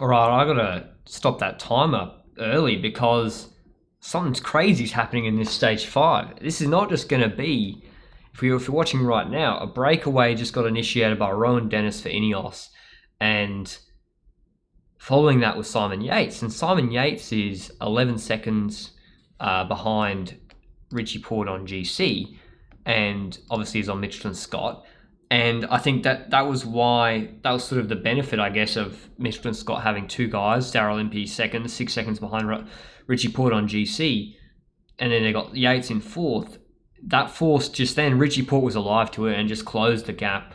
All right, I gotta stop that timer early because something's crazy's happening in this stage 5. This is not just gonna be, if you're watching right now, a breakaway just got initiated by Rowan Dennis for Ineos, and following that was Simon Yates, and Simon Yates is 11 seconds behind Richie Porte on GC, and obviously is on Mitchelton Scott. And I think that was sort of the benefit, I guess, of Mitchelton Scott having two guys, Daryl Impey second, 6 seconds behind Richie Porte on GC, and then they got Yates in fourth. That forced just then, Richie Porte was alive to it and just closed the gap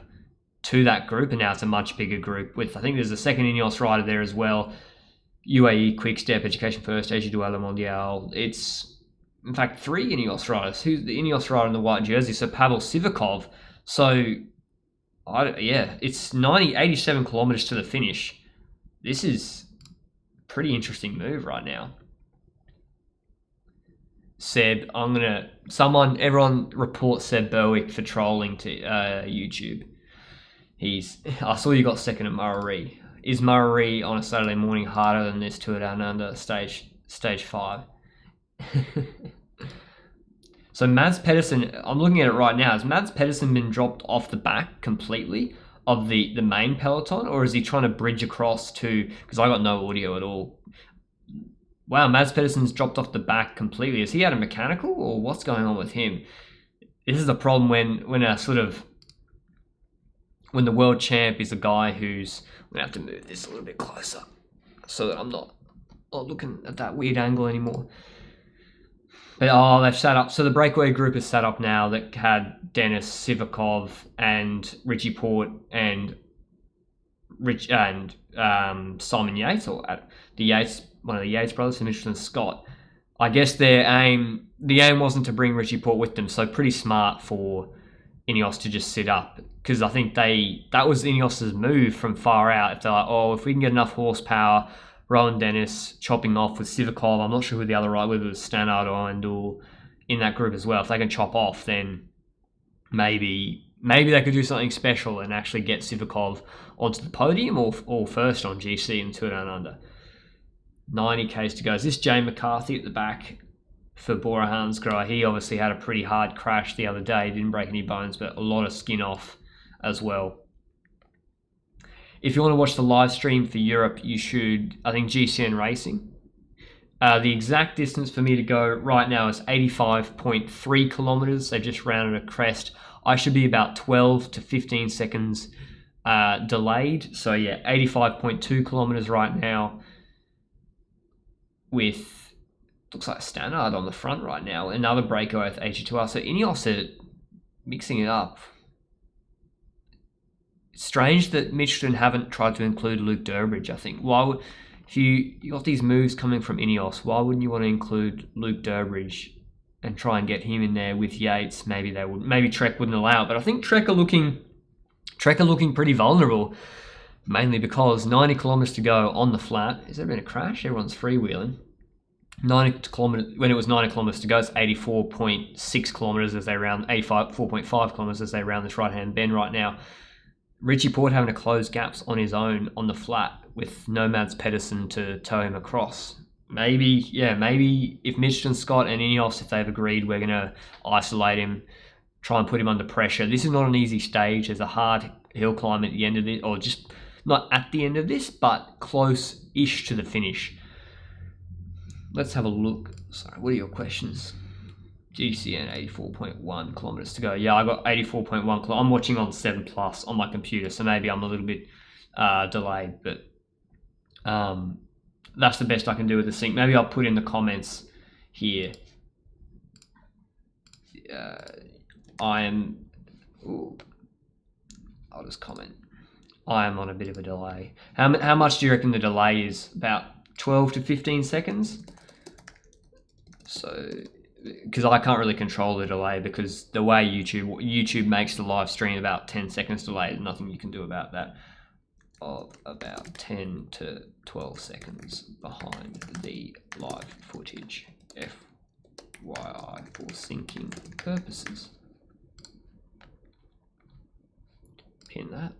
to that group, and now it's a much bigger group with, I think there's a second Ineos rider there as well, UAE, Quickstep, Education First, AG Duel Mondial. It's, in fact, 3 Ineos riders. Who's the Ineos rider in the white jersey? So Pavel Sivakov. So it's 87 kilometers to the finish. This is a pretty interesting move right now. Seb, everyone report Seb Berwick for trolling to YouTube. I saw you got second at Murray. Is Murray on a Saturday morning harder than this Tour Down Under stage 5? So Mads Pedersen, I'm looking at it right now. Has Mads Pedersen been dropped off the back completely of the main peloton, or is he trying to bridge across to? Because I got no audio at all. Wow, Mads Pedersen's dropped off the back completely. Is he had a mechanical, or what's going on with him? This is a problem when the world champ is a guy who's. I'm gonna have to move this a little bit closer so that I'm not looking at that weird angle anymore. But they've sat up. So the breakaway group is set up now that had Dennis, Sivakov, and Richie Porte and Simon Yates, or one of the Yates brothers from Mitchelton Scott. I guess the aim wasn't to bring Richie Porte with them, so pretty smart for Ineos to just sit up, because I think that was Ineos's move from far out. If they're like, if we can get enough horsepower, Rowan Dennis chopping off with Sivakov, I'm not sure who the other right, whether it was Stannard or Endul in that group as well. If they can chop off, then maybe they could do something special and actually get Sivakov onto the podium or first on GC and Tour Down Under. 90 Ks to go. Is this Jay McCarthy at the back for Bora Hansgrohe? He obviously had a pretty hard crash the other day. Didn't break any bones, but a lot of skin off as well. If you want to watch the live stream for Europe, you should, I think, GCN Racing. The exact distance for me to go right now is 85.3 kilometers. They just rounded a crest. I should be about 12 to 15 seconds delayed. So yeah, 85.2 kilometers right now, with, looks like Stannard on the front right now. Another breakaway with AG2R. So Ineos are mixing it up. It's strange that Mitchelton haven't tried to include Luke Durbridge, I think. If you got these moves coming from Ineos, why wouldn't you want to include Luke Durbridge and try and get him in there with Yates? Maybe Trek wouldn't allow it, but I think Trek are looking pretty vulnerable, mainly because 90 kilometers to go on the flat. Has there been a crash? Everyone's freewheeling. 90 kilometers, when it was 90 kilometers to go, it's 84.6 kilometers as they round, 84.5 kilometers as they round this right-hand bend right now. Richie Porte having to close gaps on his own on the flat with no Mads Pedersen to tow him across. Maybe if Mitchelton Scott and Ineos, if they've agreed, we're going to isolate him, try and put him under pressure. This is not an easy stage. There's a hard hill climb at the end of it, or just not at the end of this, but close-ish to the finish. Let's have a look. Sorry, what are your questions? GCN 84.1 kilometers to go. Yeah, I got 84.1 kilometers. I'm watching on 7 Plus on my computer, so maybe I'm a little bit delayed, but that's the best I can do with the sync. Maybe I'll put in the comments here. I'll just comment. I am on a bit of a delay. How much do you reckon the delay is? About 12 to 15 seconds? So, because I can't really control the delay, because the way YouTube makes the live stream about 10 seconds delay, there's nothing you can do about that. Of about 10 to 12 seconds behind the live footage. FYI for syncing purposes. Pin that.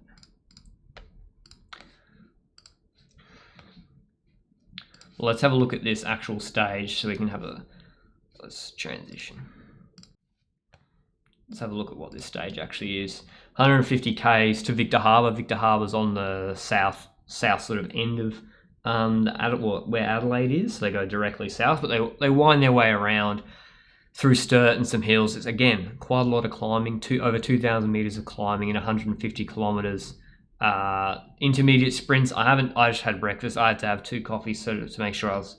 Well, let's have a look at this actual stage so we can have a... Let's transition. Let's have a look at what this stage actually is. 150 Ks to Victor Harbour. Victor Harbour's on the south sort of end of where Adelaide is. So they go directly south, but they wind their way around through Sturt and some hills. It's, again, quite a lot of climbing, over 2,000 metres of climbing in 150 kilometres. Intermediate sprints, I just had breakfast. I had to have 2 coffees to make sure I was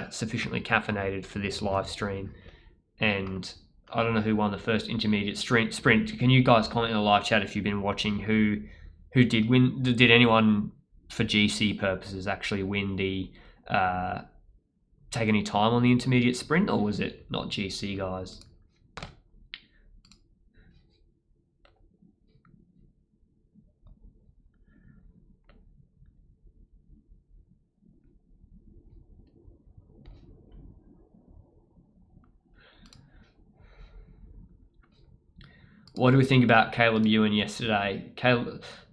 sufficiently caffeinated for this live stream. And I don't know who won the first intermediate sprint. Can you guys comment in the live chat if you've been watching who did win? Did anyone for GC purposes actually win the take any time on the intermediate sprint, or was it not GC guys? What do we think about Caleb Ewan yesterday?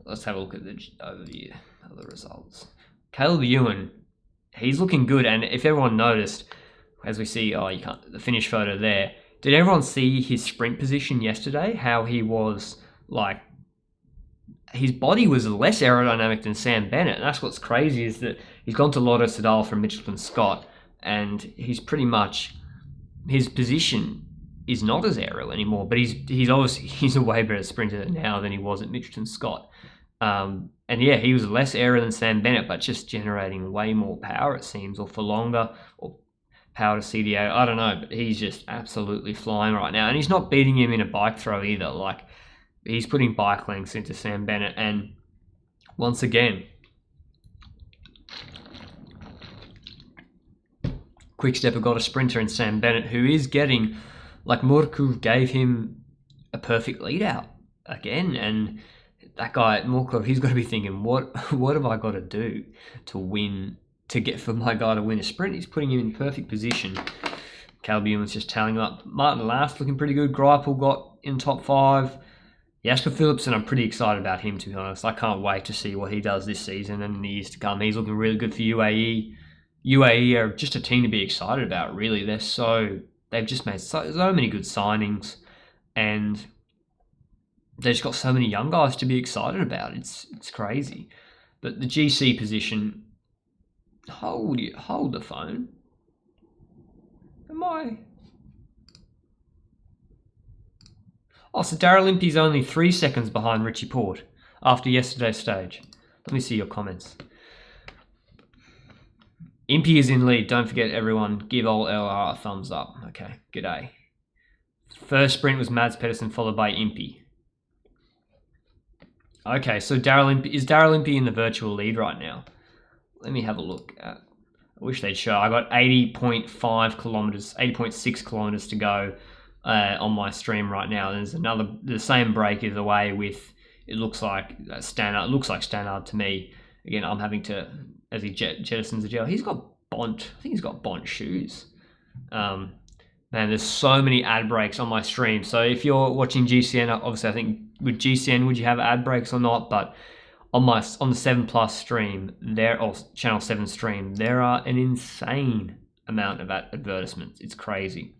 Let's have a look at the overview of the results. Caleb Ewan, he's looking good, and if everyone noticed, as we see, the finish photo there, did everyone see his sprint position yesterday? How he was, like, his body was less aerodynamic than Sam Bennett, and that's what's crazy, is that he's gone to Lotto Soudal from Mitchelton Scott, and he's pretty much, his position is not as aerial anymore, but he's obviously a way better sprinter now than he was at Mitchelton Scott. And yeah, he was less aerial than Sam Bennett, but just generating way more power, it seems, or for longer, or power to CDA. I don't know, but he's just absolutely flying right now. And he's not beating him in a bike throw either. Like, he's putting bike lengths into Sam Bennett. And once again, Quickstep have got a sprinter in Sam Bennett who is getting, like, Murku gave him a perfect lead out again. And that guy, Murku, he's got to be thinking, what have I got to do to get for my guy to win a sprint? He's putting him in perfect position. Caleb Ewan's just tallying him up. Martin Last looking pretty good. Greipel got in top 5. Jasper Philipsen, I'm pretty excited about him, to be honest. I can't wait to see what he does this season and in the years to come. He's looking really good for UAE. UAE are just a team to be excited about, really. They've just made so many good signings, and they've just got so many young guys to be excited about. It's crazy. But the GC position, hold the phone. Oh, so Daryl Impey's only 3 seconds behind Richie Porte after yesterday's stage. Let me see your comments. Impey is in lead. Don't forget, everyone, give old LR a thumbs up. Okay, g'day. First sprint was Mads Pedersen, followed by Impey. Okay, so is Daryl Impey in the virtual lead right now? Let me have a look at. I wish they'd show. I got 80.5 kilometers, 80.6 kilometers to go on my stream right now. There's the same break is away with. It looks like Stannard. It looks like Stannard to me. Again, I'm having to, as he jettisons the gel. He's got Bont. I think he's got Bont shoes. Man, there's so many ad breaks on my stream. So if you're watching GCN, obviously I think with GCN, would you have ad breaks or not? But on the 7 Plus stream, or Channel 7 stream, there are an insane amount of advertisements. It's crazy.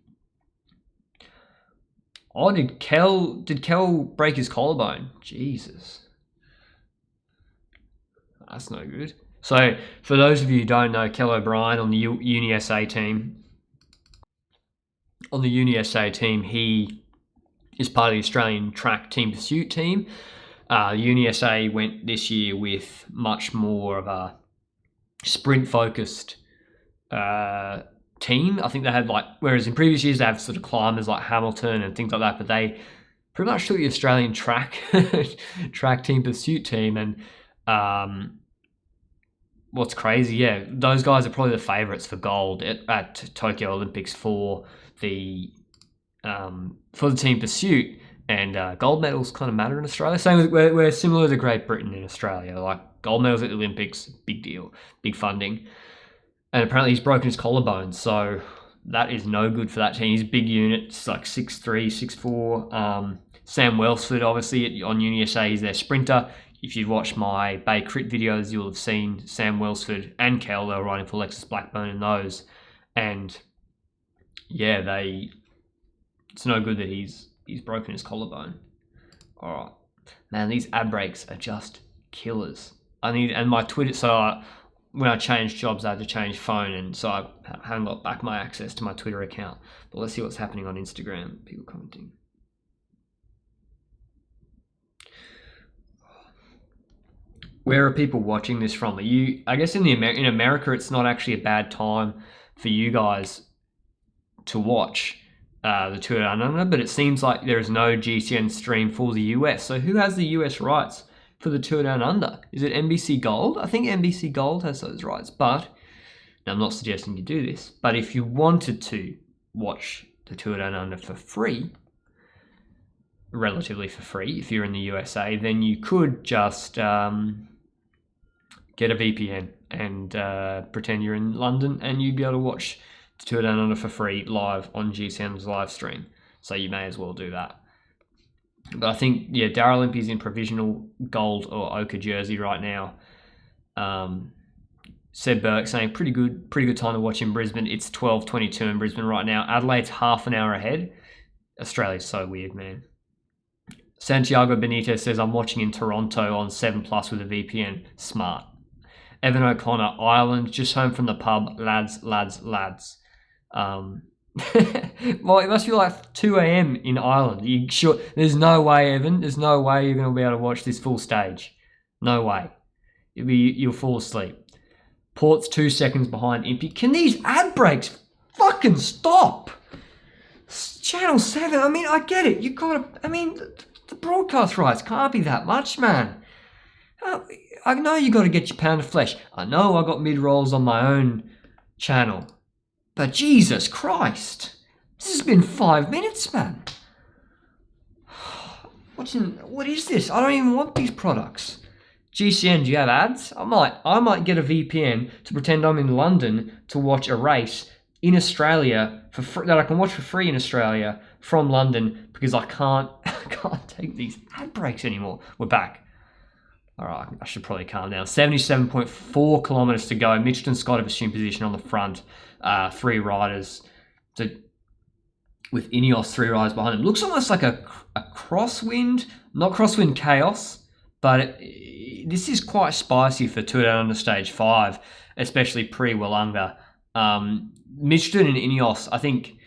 Oh, did Kel break his collarbone? Jesus. That's no good. So, for those of you who don't know, Kel O'Brien on the Uni SA team, he is part of the Australian track team pursuit team. Uni SA went this year with much more of a sprint-focused team. I think they had, whereas in previous years they have sort of climbers like Hamilton and things like that, but they pretty much took the Australian track team pursuit team. And what's crazy, those guys are probably the favourites for gold at Tokyo Olympics for the team pursuit. And gold medals kind of matter in Australia. Same with, we're similar to Great Britain in Australia. Like, gold medals at the Olympics, big deal, big funding. And apparently he's broken his collarbone, so that is no good for that team. He's a big unit, it's like 6'3", 6'4". Sam Welsford, obviously, on Uni SA, he's their sprinter. if you've watched my Bay Crit videos, you'll have seen Sam Welsford and Kel. They were riding for Lexus Blackburn in those. And yeah, it's no good that he's broken his collarbone. All right. Man, these ad breaks are just killers. And my Twitter, so when I changed jobs, I had to change phone, and so I haven't got back my access to my Twitter account. But let's see what's happening on Instagram. People commenting. Where are people watching this from? I guess in America, it's not actually a bad time for you guys to watch the Tour Down Under, but it seems like there is no GCN stream for the US. So who has the US rights for the Tour Down Under? Is it NBC Gold? I think NBC Gold has those rights, but now I'm not suggesting you do this. But if you wanted to watch the Tour Down Under for free, relatively for free, if you're in the USA, then you could just get a VPN and pretend you're in London, and you'd be able to watch the Tour Down Under for free live on GCN's live stream. So you may as well do that. But I think, yeah, Daryl Impey's in provisional gold or ochre jersey right now. Seb Burke saying pretty good time to watch in Brisbane. It's 12:22 in Brisbane right now. Adelaide's half an hour ahead. Australia's so weird, man. Santiago Benitez says, I'm watching in Toronto on 7+ with a VPN. Smart. Evan O'Connor, Ireland, just home from the pub. Lads. Well, it must be like 2 a.m. in Ireland. You sure? There's no way, Evan. There's no way you're going to be able to watch this full stage. No way. You'll fall asleep. Porte's 2 seconds behind Impey. Can these ad breaks fucking stop? Channel 7, I mean, I get it. You gotta, I mean, the broadcast rights can't be that much, man. I know you got to get your pound of flesh. I know I got mid-rolls on my own channel. But Jesus Christ. This has been 5 minutes, man. What is this? I don't even want these products. GCN, do you have ads? I might get a VPN to pretend I'm in London to watch a race in Australia for free, that I can watch for free in Australia from London, because I can't take these ad breaks anymore. We're back. All right, I should probably calm down. 77.4 kilometers to go. Mitchelton Scott have assumed position on the front. 3 riders. So with Ineos 3 riders behind him. Looks almost like a crosswind, not crosswind chaos, but this is quite spicy for Tour Down Under Stage 5, especially pre-Willunga. Mitchelton and Ineos, I think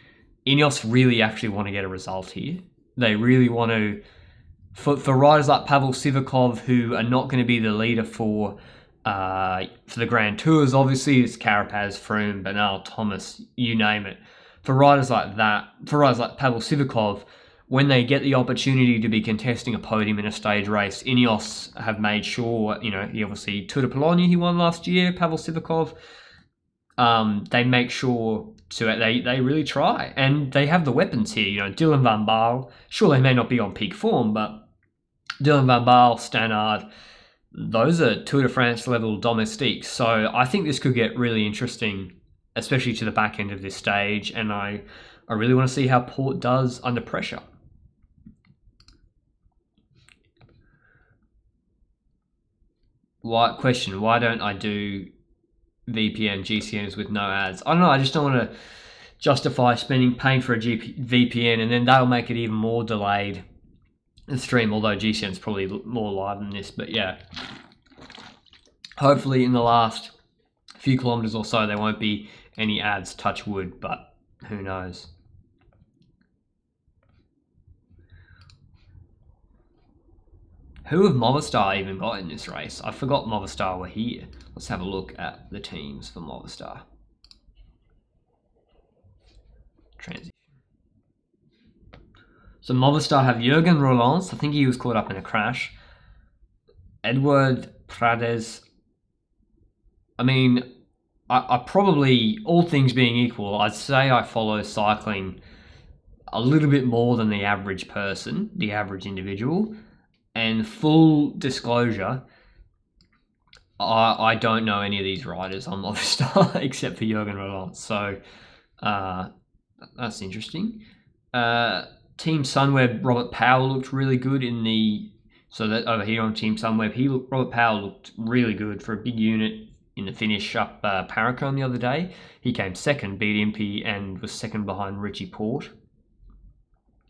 Ineos really actually want to get a result here. They really want to, for riders like Pavel Sivakov, who are not going to be the leader for the Grand Tours, obviously, it's Carapaz, Froome, Bernal, Thomas, you name it. For riders like that, for riders like Pavel Sivakov, when they get the opportunity to be contesting a podium in a stage race, Ineos have made sure, he obviously, Tour de Pologne he won last year, Pavel Sivakov, they make sure they really try, and they have the weapons here. Dylan van Baarle, sure they may not be on peak form, but Dylan van Baarle, Stannard, those are Tour de France level domestiques. So I think this could get really interesting, especially to the back end of this stage, and I really want to see how Porte does under pressure. Why don't I do VPN GCNs with no ads? I don't know, I just don't want to justify paying for a VPN, and then that'll make it even more delayed, the stream, although GCN's probably more live than this. But yeah, hopefully in the last few kilometers or so there won't be any ads, touch wood, but who knows. Who have Movistar even got in this race? I forgot Movistar were here. Let's have a look at the teams for Movistar. Transition. So Movistar have Jurgen Rollins. I think he was caught up in a crash. Edward Prades. I mean, I probably, all things being equal, I'd say I follow cycling a little bit more than the average person, the average individual. And full disclosure, I don't know any of these riders on Movistar except for Jurgen Rollins. So that's interesting. Team Sunweb, Robert Powell looked really good in the So that over here on Team Sunweb, Robert Powell looked really good for a big unit in the finish up Paracombe the other day. He came second, beat Impey, and was second behind Richie Porte.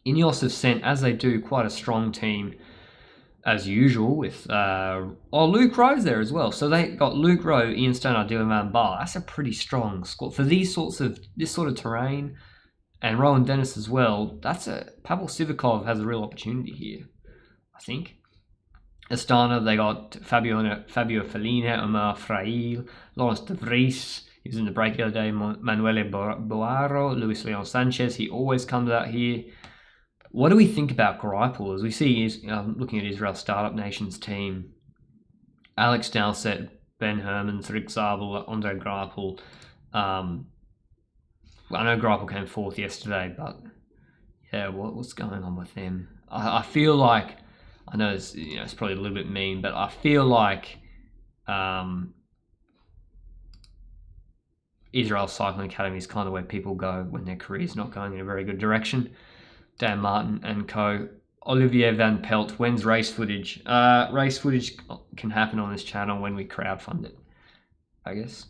Ineos have sent, as they do, quite a strong team as usual with Luke Rowe's there as well. So they got Luke Rowe, Ian Stoner, Dylan Van Baarle. That's a pretty strong squad for this sort of terrain, and Rowan Dennis as well. Pavel Sivakov has a real opportunity here, I think. Astana, they got Fabio Felina, Omar Frail, Lawrence de Vries. He was in the break the other day. Manuele Boaro, Luis Leon Sanchez. He always comes out here. What do we think about Greipel? As we see, looking at Israel Startup Nation's team, Alex Dowsett, Ben Hermans, Rick Zabel, Andre Greipel. I know Greipel came fourth yesterday, but yeah, what's going on with them? I feel like, I know it's probably a little bit mean, but I feel like Israel Cycling Academy is kind of where people go when their career's not going in a very good direction. Dan Martin and co. Olivier Van Pelt, when's race footage? Race footage can happen on this channel when we crowdfund it, I guess.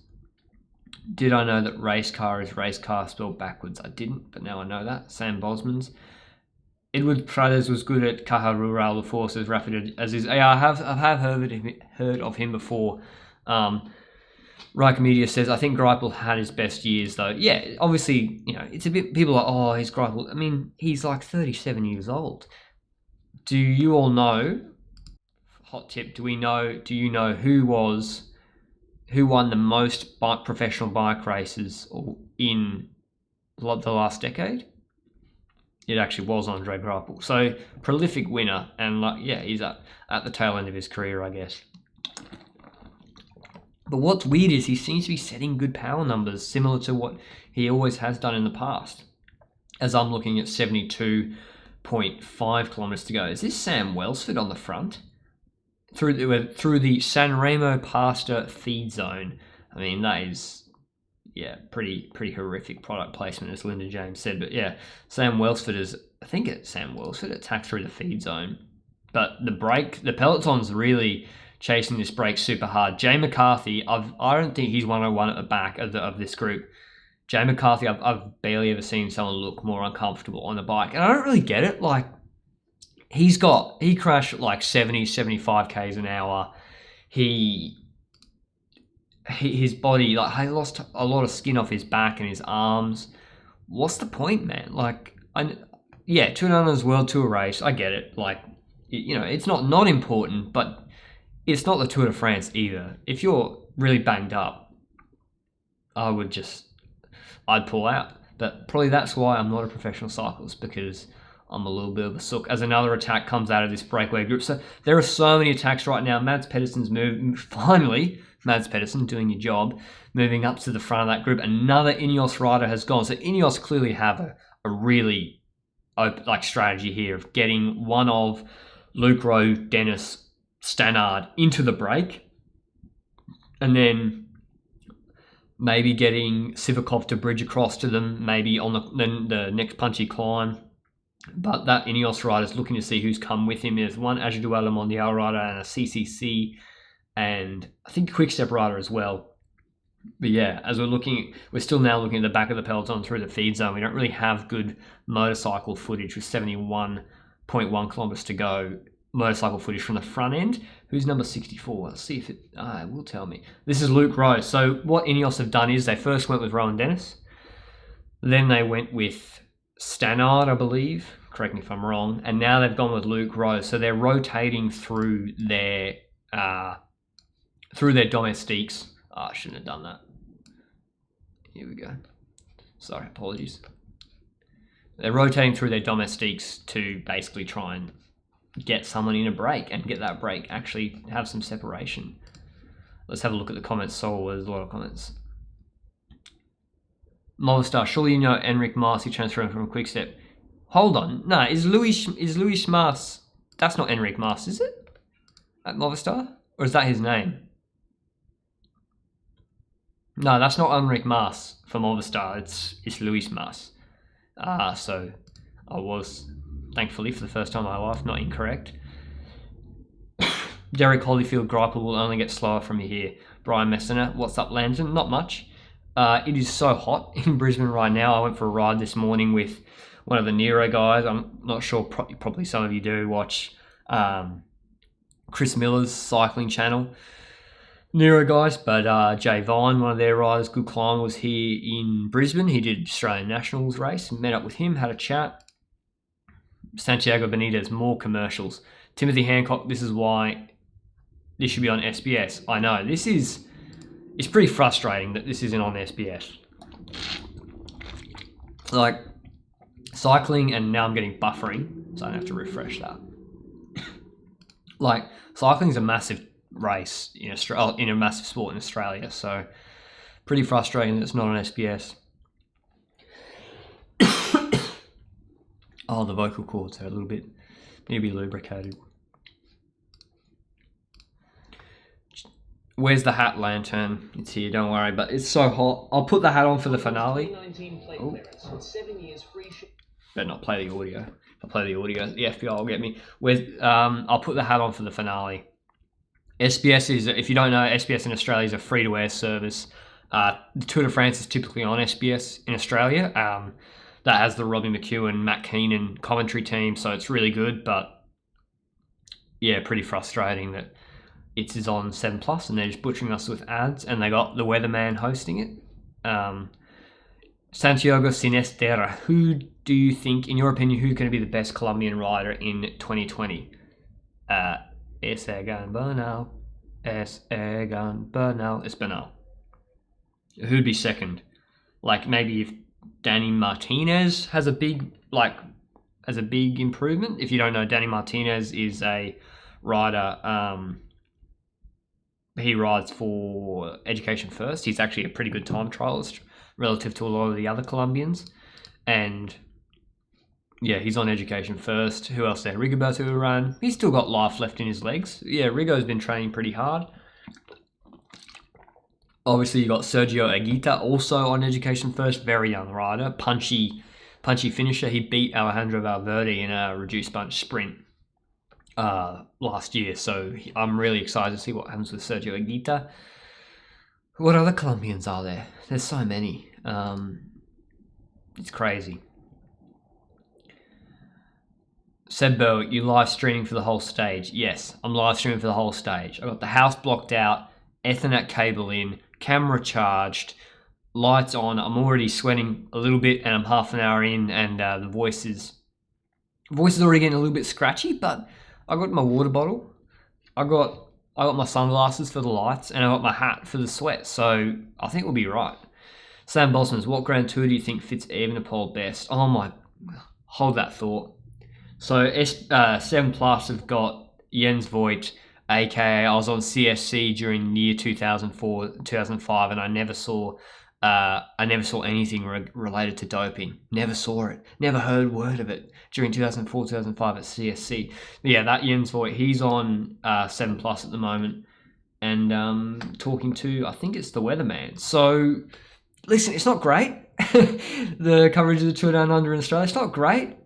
Did I know that race car is race car spelled backwards? I didn't, but now I know that. Sam Bosmans. Edward Prades was good at Caja Rural before, says Rapid as is. Yeah, I have heard of him before. Riker Media says, I think Greipel had his best years, though. Yeah, obviously, it's a bit, people are like, oh, he's Greipel. I mean, he's like 37 years old. Do you all know, hot tip, do you know who won the most professional bike races in the last decade? It actually was Andre Greipel. So, prolific winner, and he's at the tail end of his career, I guess. But what's weird is he seems to be setting good power numbers, similar to what he always has done in the past. As I'm looking at 72.5 kilometers to go. Is this Sam Welsford on the front? Through the San Remo Pasta feed zone. I mean, that is, pretty horrific product placement, as Linda James said. But yeah, Sam Welsford attacked through the feed zone. But the Peloton's really chasing this break super hard. Jay McCarthy, I don't think he's 101 at the back of this group. Jay McCarthy, I've barely ever seen someone look more uncomfortable on the bike. And I don't really get it. Like, he crashed at like 70, 75 Ks an hour. His body, like, he lost a lot of skin off his back and his arms. What's the point, man? Like, 200 World Tour race, I get it. Like, it's not important, but it's not the Tour de France either. If you're really banged up, I'd pull out. But probably that's why I'm not a professional cyclist, because I'm a little bit of a sook. As another attack comes out of this breakaway group. So there are so many attacks right now. Mads Pedersen's finally, Mads Pedersen doing your job, moving up to the front of that group. Another Ineos rider has gone. So Ineos clearly have a really strategy here of getting one of Luke Rowe, Dennis, Stannard into the break, and then maybe getting Sivakov to bridge across to them, maybe on the next punchy climb. But that Ineos rider is looking to see who's come with him. There's one Agiduela Mondial rider and a CCC, and I think a Quick-Step rider as well. But yeah, as we're still now looking at the back of the peloton through the feed zone. We don't really have good motorcycle footage with 71.1 kilometers to go. Motorcycle footage from the front end. Who's number 64? Let's see if it will tell me. This is Luke Rowe. So what Ineos have done is they first went with Rowan Dennis. Then they went with Stannard, I believe. Correct me if I'm wrong. And now they've gone with Luke Rowe. So they're rotating through their domestiques. I shouldn't have done that. Here we go. Sorry, apologies. They're rotating through their domestiques to basically try and get someone in a break and get that break actually have some separation. Let's have a look at the comments. So there's a lot of comments. Movistar, surely you know Enric Mas transferring from Quick-Step. Hold on, no, is Luis Mas? That's not Enric Mas, is it? At Movistar, or is that his name? No, that's not Enric Mas for Movistar. It's Luis Mas. So I was, thankfully, for the first time in my life, not incorrect. Derek Holyfield Greipel will only get slower from here. Brian Messina, what's up, Lanterne? Not much. It is so hot in Brisbane right now. I went for a ride this morning with one of the Nero guys. I'm not sure, probably some of you do watch Chris Miller's cycling channel. Nero guys, but Jay Vine, one of their riders, good climber, was here in Brisbane. He did Australian Nationals race, met up with him, had a chat. Santiago Benitez, more commercials. Timothy Hancock, this is why this should be on SBS. I know, it's pretty frustrating that this isn't on SBS. Like, cycling, and now I'm getting buffering, so I have to refresh that. Like, cycling is a massive race in Australia, in a massive sport in Australia, so pretty frustrating that it's not on SBS. Oh, the vocal cords are a little bit, need to be lubricated. Where's the hat, Lanterne? It's here, don't worry, but it's so hot. I'll put the hat on for the finale. Oh. Better not play the audio. If I play the audio, the FBI will get me. I'll put the hat on for the finale. SBS is, if you don't know, SBS in Australia is a free-to-air service. The Tour de France is typically on SBS in Australia. That has the Robbie McEwen, Matt Keenan commentary team, so it's really good, but yeah, pretty frustrating that it is on 7+, and they're just butchering us with ads, and they got the weatherman hosting it. Santiago Sinisterra, who do you think, in your opinion, who's going to be the best Colombian rider in 2020? Es Egan Bernal. Es Egan Bernal. It's Bernal. Who'd be second? Like, maybe if Danny Martinez has a big improvement. If you don't know, Danny Martinez is a rider. He rides for Education First. He's actually a pretty good time trialist relative to a lot of the other Colombians. And yeah, he's on Education First. Who else there? Rigoberto Urán. He's still got life left in his legs. Yeah, Rigo's been training pretty hard. Obviously, you got Sergio Aguita, also on Education First. Very young rider. Punchy finisher. He beat Alejandro Valverde in a reduced bunch sprint last year. So I'm really excited to see what happens with Sergio Aguita. What other Colombians are there? There's so many. It's crazy. Sebbo, you live streaming for the whole stage? Yes, I'm live streaming for the whole stage. I got the house blocked out, Ethernet cable in, camera charged, lights on. I'm already sweating a little bit, and I'm half an hour in, and the voice is already getting a little bit scratchy. But I got my water bottle, I got my sunglasses for the lights, and I got my hat for the sweat. So I think we'll be right. Sam Bosmans, what Grand Tour do you think fits Evenepoel best? Oh my, hold that thought. So 7+ have got Jens Voigt, aka I was on CSC during the year 2004, 2005, and I never saw anything related to doping. Never saw it. Never heard word of it during 2004, 2005 at CSC. But yeah, that Jens Voigt, he's on 7+ at the moment, and talking to, I think it's the weatherman. So listen, it's not great. The coverage of the Tour Down Under in Australia, it's not great.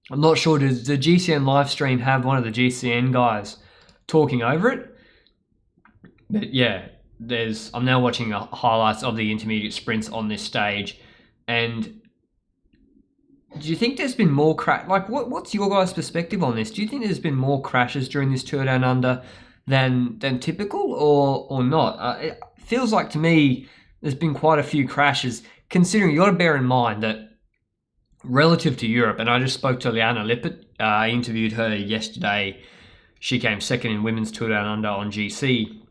I'm not sure, does the GCN live stream have one of the GCN guys talking over it? But yeah, I'm now watching highlights of the intermediate sprints on this stage, and do you think there's been more what's your guys' perspective on this? Do you think there's been more crashes during this Tour Down Under than typical, or not? It feels like to me there's been quite a few crashes, considering you got to bear in mind that relative to Europe, and I just spoke to Liana Lippert. I interviewed her yesterday. She came second in Women's Tour Down Under on GC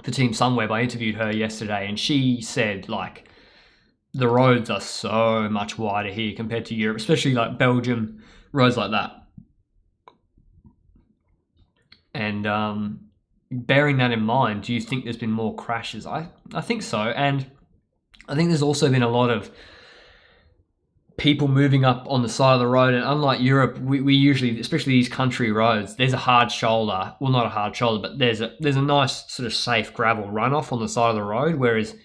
for Team Sunweb. I interviewed her yesterday, and she said, like, the roads are so much wider here compared to Europe, especially like Belgium, roads like that. And bearing that in mind, do you think there's been more crashes? I think so, and I think there's also been a lot of people moving up on the side of the road, and unlike Europe, we usually, especially these country roads, there's a hard shoulder. Well, not a hard shoulder, but there's a nice sort of safe gravel runoff on the side of the road, whereas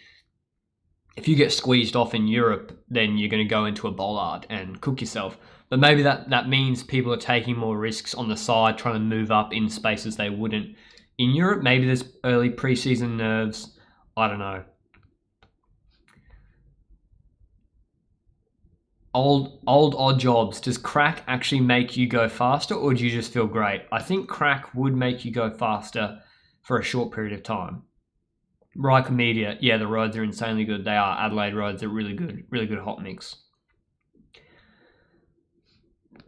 if you get squeezed off in Europe, then you're going to go into a bollard and cook yourself. But maybe that means people are taking more risks on the side, trying to move up in spaces they wouldn't in Europe. Maybe there's early preseason nerves. I don't know. Old odd jobs. Does crack actually make you go faster, or do you just feel great? I think crack would make you go faster for a short period of time. Riker Media, yeah, the roads are insanely good. They are. Adelaide roads are really good hot mix.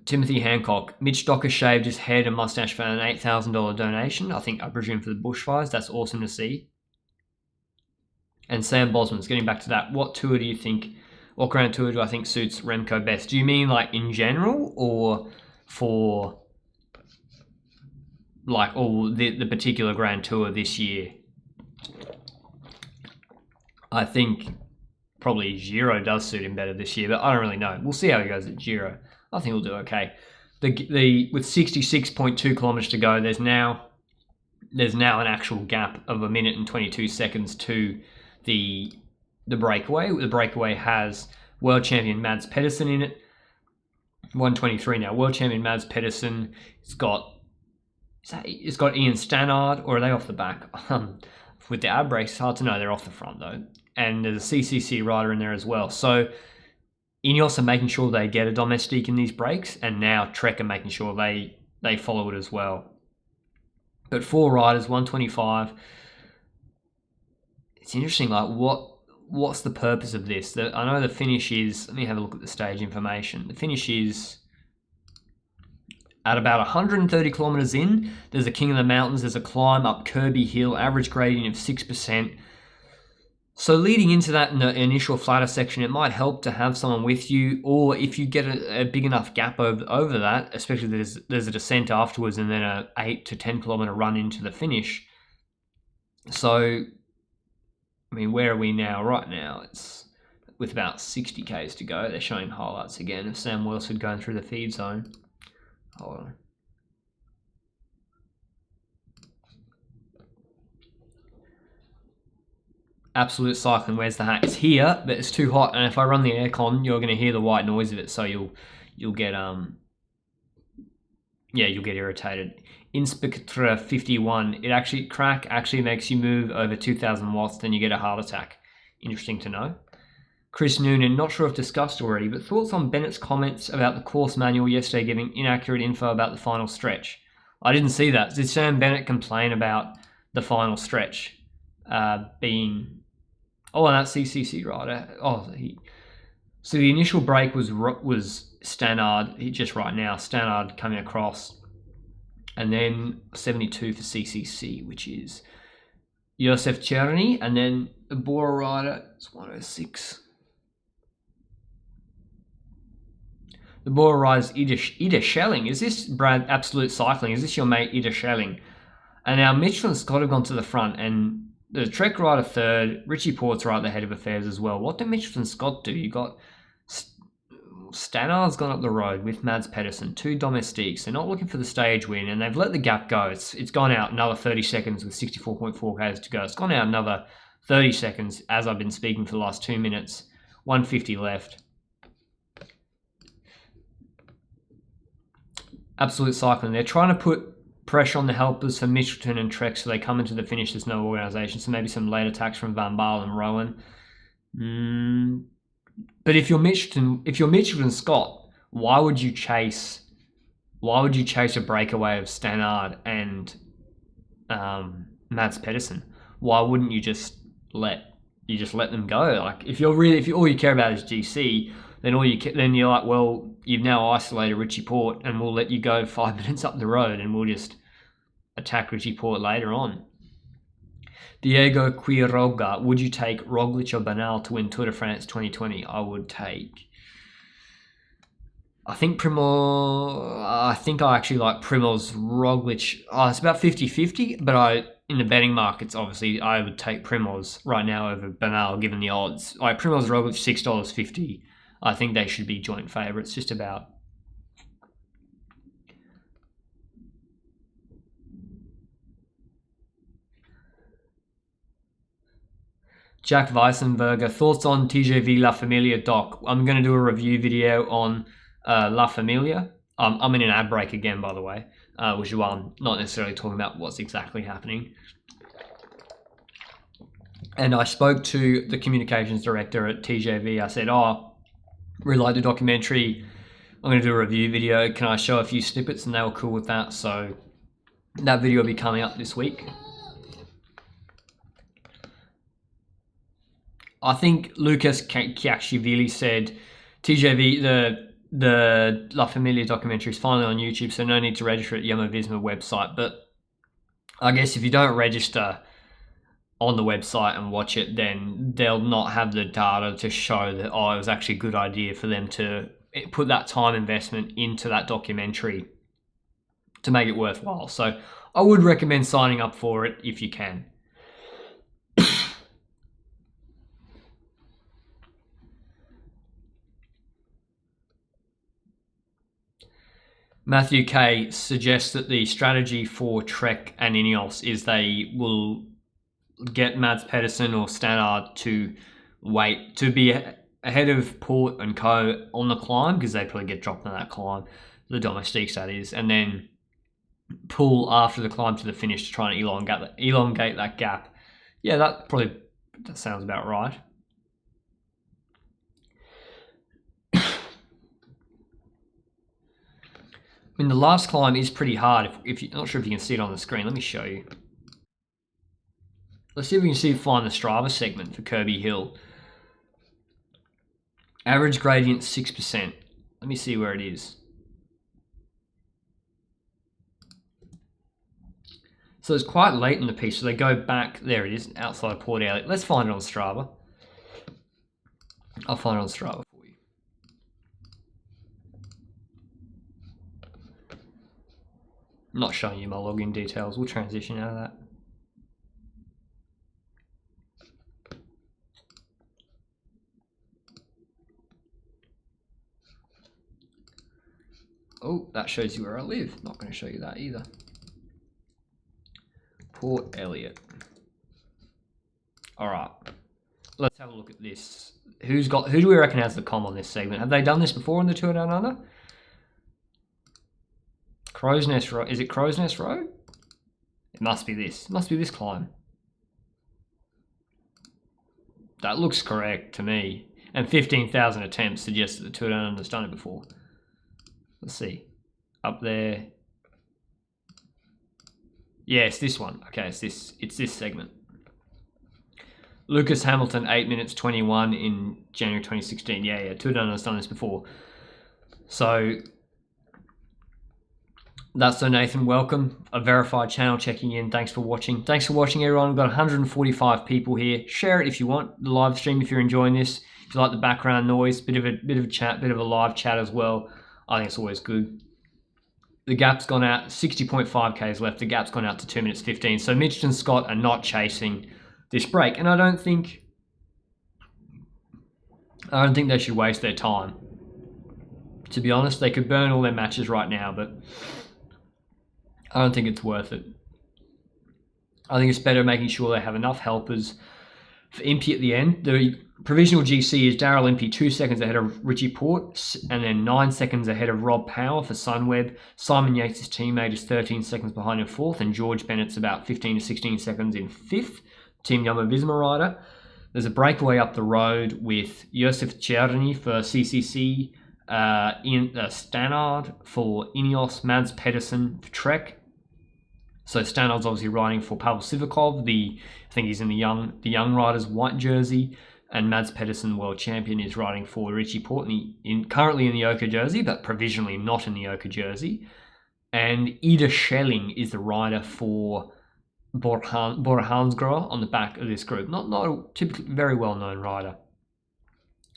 Timothy Hancock, Mitch Docker shaved his head and mustache for an $8,000 donation. I presume for the bushfires. That's awesome to see. And Sam Bosman's getting back to that. What Grand Tour do I think suits Remco best? Do you mean like in general, or for like the particular Grand Tour this year? I think probably Giro does suit him better this year, but I don't really know. We'll see how he goes at Giro. I think he'll do okay. With 66.2 kilometers to go, there's now an actual gap of 1 minute and 22 seconds to the breakaway. The breakaway has world champion Mads Pedersen in it. 123 now. World champion Mads Pedersen. It's got Ian Stannard, or are they off the back? With the ad brakes, it's hard to know. They're off the front though. And there's a CCC rider in there as well. So Ineos are making sure they get a domestique in these breaks, and now Trek are making sure they follow it as well. But 4 riders, 125. It's interesting, like what's the purpose of this? I know the finish is, let me have a look at the stage information. The finish is at about 130 kilometers in. There's a King of the Mountains, there's a climb up Kirby Hill, average gradient of 6%. So leading into that in the initial flatter section, it might help to have someone with you, or if you get a big enough gap over that, especially there's a descent afterwards and then a 8 to 10 kilometer run into the finish. So, I mean, where are we now? Right now, it's with about 60 Ks to go. They're showing highlights again of Sam Wilson going through the feed zone. Hold on. Absolute Cycling, where's the hat? It's here, but it's too hot, and if I run the aircon, you're going to hear the white noise of it, so you'll get you'll get irritated. Inspectra 51, crack actually makes you move over 2,000 watts, then you get a heart attack. Interesting to know. Chris Noonan, not sure if discussed already, but thoughts on Bennett's comments about the course manual yesterday giving inaccurate info about the final stretch. I didn't see that. Did Sam Bennett complain about the final stretch being... Oh, and that CCC rider. So the initial break was Stannard, just right now, Stannard coming across. And then 72 for CCC, which is Josef Czerny. And then the Bora rider is 106. The Bora rider is Ida Schelling. Is this Brad Absolute Cycling? Is this your mate Ida Schelling? And now Mitchell and Scott have gone to the front, and the Trek rider third. Richie Porte's right at the head of affairs as well. What did Mitchell and Scott do? You got Stannard's gone up the road with Mads Pedersen, 2 domestiques. They're not looking for the stage win, and they've let the gap go. It's gone out another 30 seconds with 64.4 Ks to go. It's gone out another 30 seconds as I've been speaking for the last 2 minutes. 150 left. Absolute Cycling. They're trying to put pressure on the helpers for Mitchelton and Trek, so they come into the finish. There's no organisation, so maybe some late attacks from Van Baal and Rowan. But if you're Mitchelton Scott, why would you chase a breakaway of Stannard and Mads Pedersen? Why wouldn't you just let them go? Like if all you care about is GC, then you're like, well, you've now isolated Richie Porte, and we'll let you go 5 minutes up the road, and we'll just attack Richie Porte later on. Diego Quiroga, would you take Roglic or Bernal to win Tour de France 2020? I would take... I think I actually like Primoz Roglic. It's about 50-50, but in the betting markets, obviously, I would take Primoz right now over Bernal, given the odds. Like Primoz Roglic, $6.50. I think they should be joint favourites, just about. Jack Weissenberger, thoughts on TGV La Familia doc? I'm going to do a review video on La Familia. I'm in an ad break again, by the way, which is why I'm not necessarily talking about what's exactly happening. And I spoke to the communications director at TJV. I said, oh, really like the documentary. I'm going to do a review video. Can I show a few snippets? And they were cool with that. So that video will be coming up this week. I think Lucas Kiakshvili said TJV, the La Familia documentary is finally on YouTube, so no need to register at Jumbo-Visma website. But I guess if you don't register on the website and watch it, then they'll not have the data to show that, oh, it was actually a good idea for them to put that time investment into that documentary to make it worthwhile. So I would recommend signing up for it if you can. Matthew K suggests that the strategy for Trek and Ineos is they will get Mads Pedersen or Stannard to wait to be ahead of Porte and Co on the climb, because they probably get dropped on that climb, the domestiques that is, and then pull after the climb to the finish to try and elongate that gap. Yeah, that sounds about right. I mean, the last climb is pretty hard. If you're not sure if you can see it on the screen, let me show you. Let's see if we can find the Strava segment for Kirby Hill. Average gradient 6%. Let me see where it is. So it's quite late in the piece, so they go back. There it is, outside of Porte. Let's find it on Strava. I'll find it on Strava for you. I'm not showing you my login details. We'll transition out of that. Oh, that shows you where I live. Not going to show you that either. Port Elliot. All right, let's have a look at this. Who do we reckon has the com on this segment? Have they done this before in the Tour Down Under? Crow's Nest Road. Is it Crow's Nest Road? It must be this. It must be this climb. That looks correct to me. And 15,000 attempts suggests that the Tour Down Under's done it before. Let's see. Up there. Yeah, it's this one. Okay, it's this segment. Lucas Hamilton, 8 minutes 21 in January 2016. Yeah, Tour Down Under's done this before. So that's so Nathan, welcome. A verified channel checking in. Thanks for watching. Thanks for watching, everyone. We've got 145 people here. Share it if you want, the live stream if you're enjoying this. If you like the background noise, bit of a chat, bit of a live chat as well. I think it's always good. The gap's gone out, 60.5 Ks left. The gap's gone out to 2 minutes 15. So Mitch and Scott are not chasing this break. And I don't think they should waste their time. To be honest, they could burn all their matches right now, but I don't think it's worth it. I think it's better making sure they have enough helpers for Impey at the end. The provisional GC is Daryl Impey 2 seconds ahead of Richie Porte, and then 9 seconds ahead of Rob Power for Sunweb. Simon Yates' teammate is 13 seconds behind in fourth, and George Bennett's about 15 to 16 seconds in fifth. Team Jumbo-Visma rider. There's a breakaway up the road with Josef Czerny for CCC, Stannard for Ineos, Mads Pedersen for Trek. So Stannard's obviously riding for Pavel Sivakov. I think he's in the young riders white jersey, and Mads Pedersen, world champion, is riding for Richie Porte, currently in the ochre jersey, but provisionally not in the ochre jersey. And Ida Schelling is the rider for Bora Hansgrohe on the back of this group. Not a typically very well-known rider.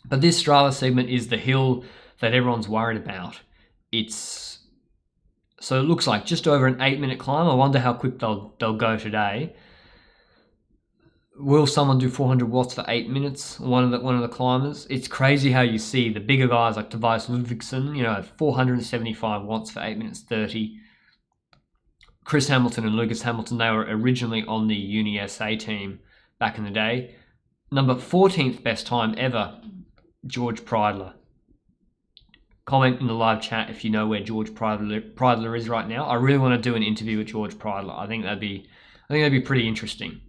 But this Strava segment is the hill that everyone's worried about. So it looks like just over an 8-minute climb. I wonder how quick they'll go today. Will someone do 400 watts for 8 minutes? One of the climbers. It's crazy how you see the bigger guys like Tobias Ludvigsen, 475 watts for 8 minutes 30. Chris Hamilton and Lucas Hamilton, they were originally on the Uni SA team back in the day. Number 14th best time ever, George Preidler. Comment in the live chat if you know where George Preidler is right now. I really want to do an interview with George Preidler. I think that'd be pretty interesting.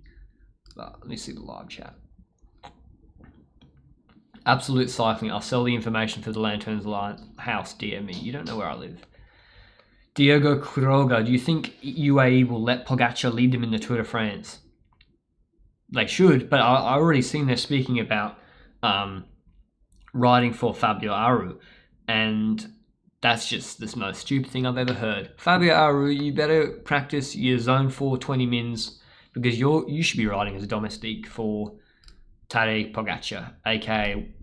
But let me see the live chat. Absolute Cycling. I'll sell the information for the Lanterne's house. DM me. You don't know where I live. Diego Quiroga. Do you think UAE will let Pogacar lead them in the Tour de France? They should, but I already seen they're speaking about riding for Fabio Aru, and that's just the most stupid thing I've ever heard. Fabio Aru, you better practice your zone 4 20 mins, because you should be riding as a domestique for Tadej Pogacar, aka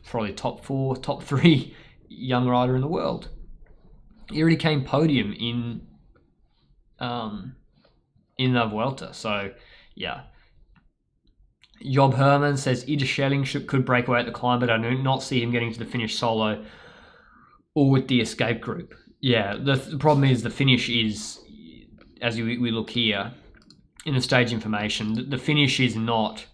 probably top 4, top 3 young rider in the world. He already came podium in the Vuelta, so yeah. Job Herman says Ida Schelling could break away at the climb, but I do not see him getting to the finish solo or with the escape group. Yeah, the problem is the finish is, as we look here in the stage information, the finish is not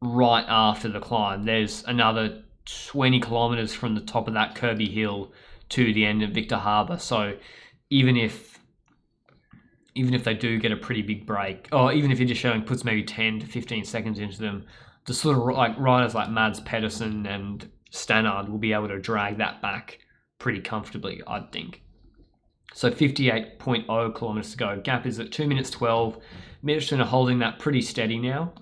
right after the climb. There's another 20 kilometers from the top of that Kirby Hill to the end of Victor Harbour. So even if they do get a pretty big break, or even if Ida Schelling puts maybe 10 to 15 seconds into them, the sort of like riders like Mads Pedersen and Stannard will be able to drag that back pretty comfortably, I think. So 58.0 kilometers to go. Gap is at 2 minutes 12. Mitchelton are holding that pretty steady now.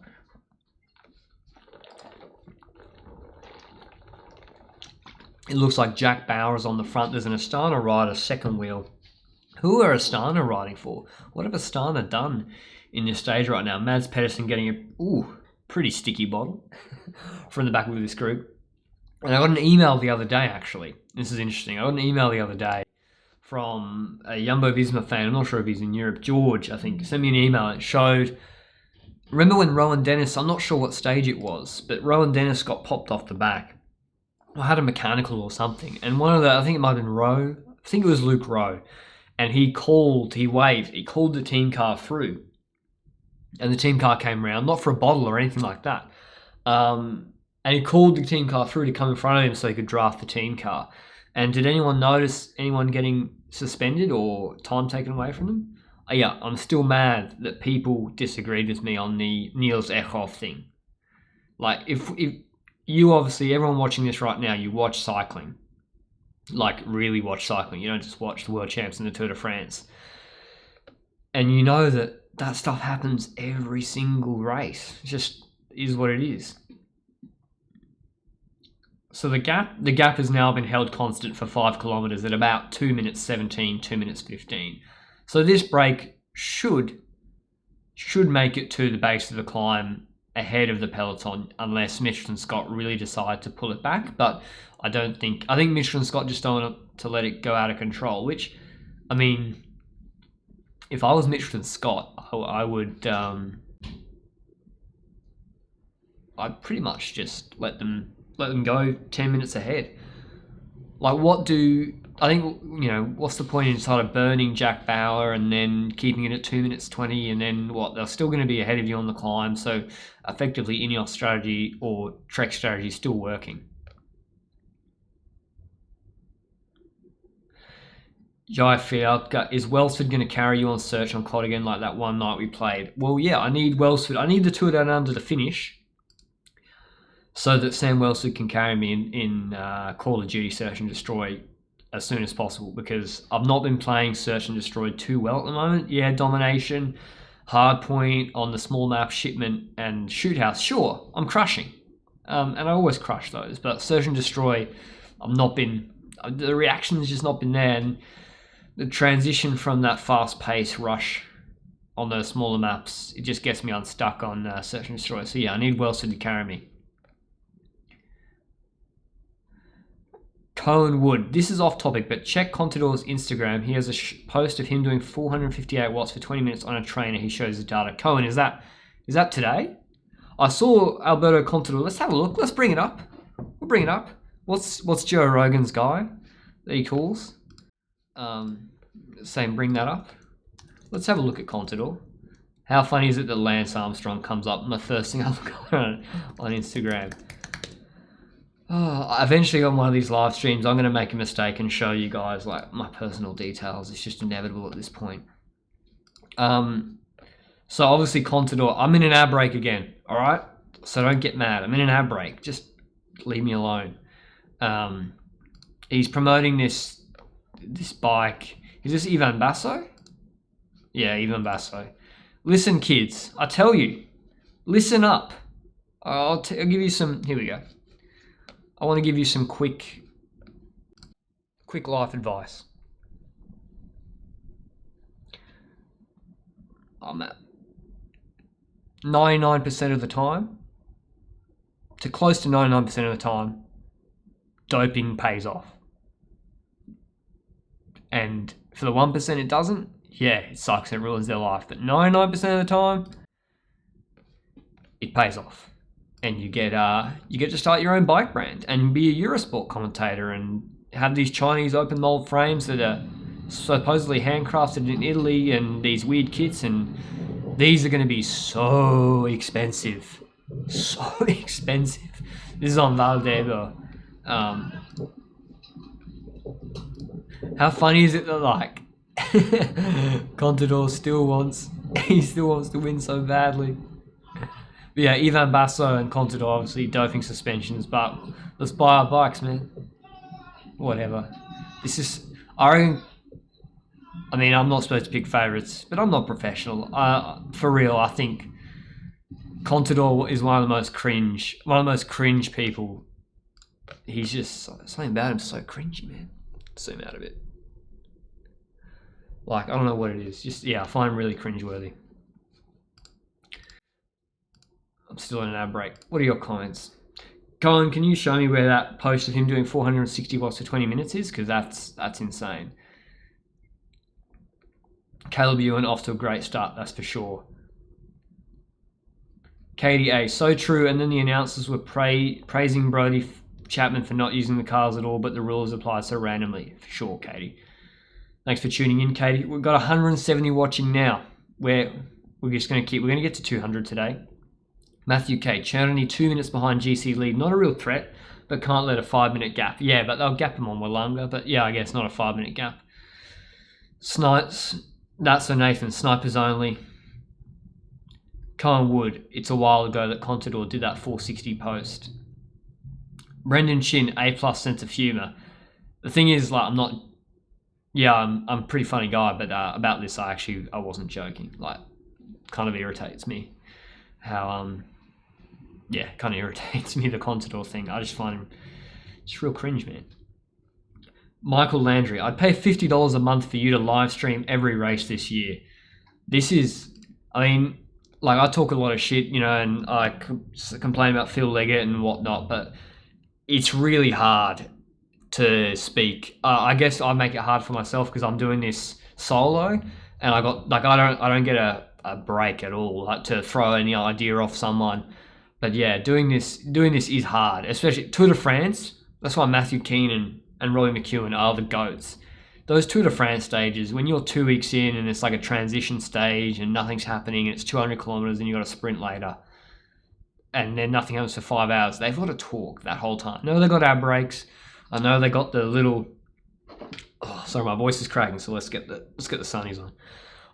It looks like Jack Bauer is on the front. There's an Astana rider, second wheel. Who are Astana riding for? What have Astana done in this stage right now? Mads Pedersen getting a pretty sticky bottle from the back of this group. And I got an email the other day, actually. This is interesting. I got an email the other day from a Jumbo-Visma fan. I'm not sure if he's in Europe. George, I think, sent me an email. It showed... Remember when Rowan Dennis, I'm not sure what stage it was, but Rowan Dennis got popped off the back. I had a mechanical or something. And one of the, I think it might have been Rowe. I think it was Luke Rowe. And he called the team car through. And the team car came around, not for a bottle or anything like that. And he called the team car through to come in front of him so he could draft the team car. And did anyone notice anyone getting suspended or time taken away from them? Yeah, I'm still mad that people disagreed with me on the Niels Eckhoff thing. Like, if you obviously, everyone watching this right now, you watch cycling. Like, really watch cycling. You don't just watch the World Champs and the Tour de France. And you know that stuff happens every single race. It just is what it is. So the gap has now been held constant for 5 kilometers at about 2 minutes 17, 2 minutes 15. So this break should make it to the base of the climb ahead of the peloton, unless Mitchelton Scott really decide to pull it back. But I think Mitchelton Scott just don't want to let it go out of control, which, I mean, if I was Mitchelton Scott, I would I'd pretty much just let them go 10 minutes ahead. Like, what's the point in sort of burning Jack Bauer and then keeping it at 2 minutes 20, and then they're still going to be ahead of you on the climb, so effectively Ineos strategy or Trek strategy is still working. Jai Fialka, is Welsford going to carry you on search on COD again like that one night we played? Well, yeah, I need Welsford. I need the Tour Down Under to finish so that Sam Welsford can carry me in Call of Duty Search and Destroy as soon as possible, because I've not been playing Search and Destroy too well at the moment. Yeah, Domination, Hardpoint on the small map, Shipment and Shoot House. Sure, I'm crushing. And I always crush those, but Search and Destroy, the reaction has just not been there, and the transition from that fast-paced rush on those smaller maps, it just gets me unstuck on Search and Destroy. So yeah, I need Welsford to carry me. Cohen Wood, this is off topic, but check Contador's Instagram. He has a post of him doing 458 watts for 20 minutes on a trainer. He shows the data. Cohen, is that today? I saw Alberto Contador. Let's have a look. Let's bring it up. We'll bring it up. What's Joe Rogan's guy that he calls? Saying bring that up. Let's have a look at Contador. How funny is it that Lance Armstrong comes up and the first thing I look on Instagram? Eventually on one of these live streams, I'm going to make a mistake and show you guys like my personal details. It's just inevitable at this point. So obviously Contador, I'm in an ad break again, all right? So don't get mad. I'm in an ad break. Just leave me alone. He's promoting this bike. Is this Ivan Basso? Yeah, Ivan Basso. Listen, kids, I tell you, listen up. I'll give you some, here we go. I want to give you some quick life advice. I'm at 99% of the time, to close to 99% of the time, doping pays off. And for the 1% it doesn't, yeah, it sucks and it ruins their life. But 99% of the time, it pays off. And you get to start your own bike brand and be a Eurosport commentator and have these Chinese open mold frames that are supposedly handcrafted in Italy and these weird kits, and these are going to be so expensive. So expensive. This is on Vander. How funny is it that like Contador still wants to win so badly? But yeah, Ivan Basso and Contador obviously doping suspensions, but let's buy our bikes, man. Whatever. This is I mean, I'm not supposed to pick favourites, but I'm not professional. For real, I think Contador is one of the most cringe people. He's just something about him so cringy, man. Zoom out a bit. Like, I don't know what it is. Just, yeah, I find him really cringeworthy. I'm still in an ad break. What are your comments? Colin, can you show me where that post of him doing 460 watts for 20 minutes is? Because that's insane. Caleb Ewan off to a great start, that's for sure. Katie A, so true. And then the announcers were praising Brodie Chapman for not using the cars at all, but the rules applied so randomly. For sure, Katie. Thanks for tuning in, Katie. We've got 170 watching now. We're just going to get to 200 today. Matthew K, Churn only 2 minutes behind GC lead. Not a real threat, but can't let a 5-minute gap. Yeah, but they'll gap him on Willunga. But yeah, I guess not a 5-minute gap. Snipes. That's so Nathan. Snipers only. Cohen Wood. It's a while ago that Contador did that 460 post. Brendan Chin, A+ sense of humour. The thing is, like, I'm a pretty funny guy, but about this, I wasn't joking. Like, kind of irritates me how, kind of irritates me, the Contador thing. I just find him just real cringe, man. Michael Landry, I'd pay $50 a month for you to live stream every race this year. This is, I mean, like, I talk a lot of shit, you know, and I complain about Phil Leggett and whatnot, but it's really hard to speak. I guess I make it hard for myself because I'm doing this solo, and I don't get a break at all, like, to throw any idea off someone. But yeah, doing this is hard, especially Tour de France. That's why Matthew Keenan and Robbie McEwen are the GOATs. Those Tour de France stages, when you're 2 weeks in and it's like a transition stage and nothing's happening and it's 200 kilometers and you've got a sprint later and then nothing happens for 5 hours, they've got to talk that whole time. I know they got ad breaks. I know they got the little... Oh, sorry, my voice is cracking, so let's get the sunnies on.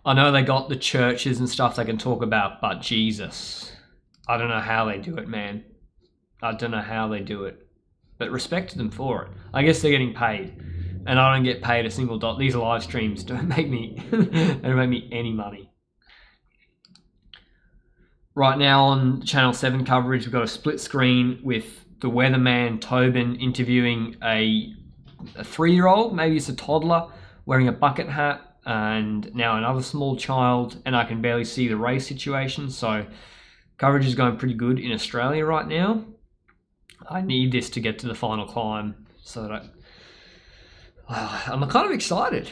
I know they got the churches and stuff they can talk about, but Jesus, I don't know how they do it, man. I don't know how they do it. But respect to them for it. I guess they're getting paid. And I don't get paid a single dot. These live streams don't make me any money. Right now on Channel 7 coverage, we've got a split screen with the weatherman Tobin interviewing a 3-year-old, maybe it's a toddler, wearing a bucket hat, and now another small child, and I can barely see the race situation. So coverage is going pretty good in Australia right now. I need this to get to the final climb so that I'm kind of excited.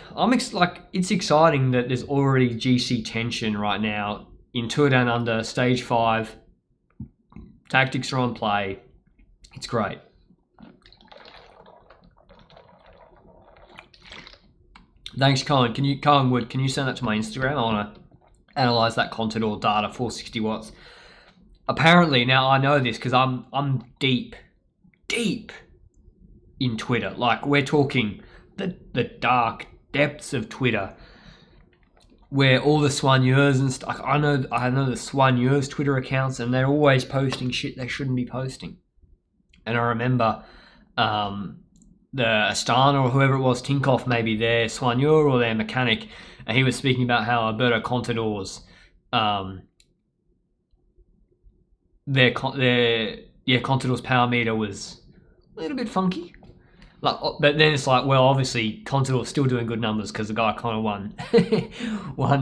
It's exciting that there's already GC tension right now in Tour Down Under, Stage 5. Tactics are on play. It's great. Thanks, Colin. Colin Wood, can you send that to my Instagram? I want to analyze that Contador data, 460 watts. Apparently, now I know this because I'm deep deep in Twitter. Like, we're talking the dark depths of Twitter, where all the soigneurs and stuff. I know the soigneurs Twitter accounts, and they're always posting shit they shouldn't be posting. And I remember the Astana or whoever it was, Tinkoff, maybe their soigneur or their mechanic, and he was speaking about how Alberto Contador's Contador's power meter was a little bit funky. Like, but then it's like, well, obviously Contador's still doing good numbers because the guy kind of won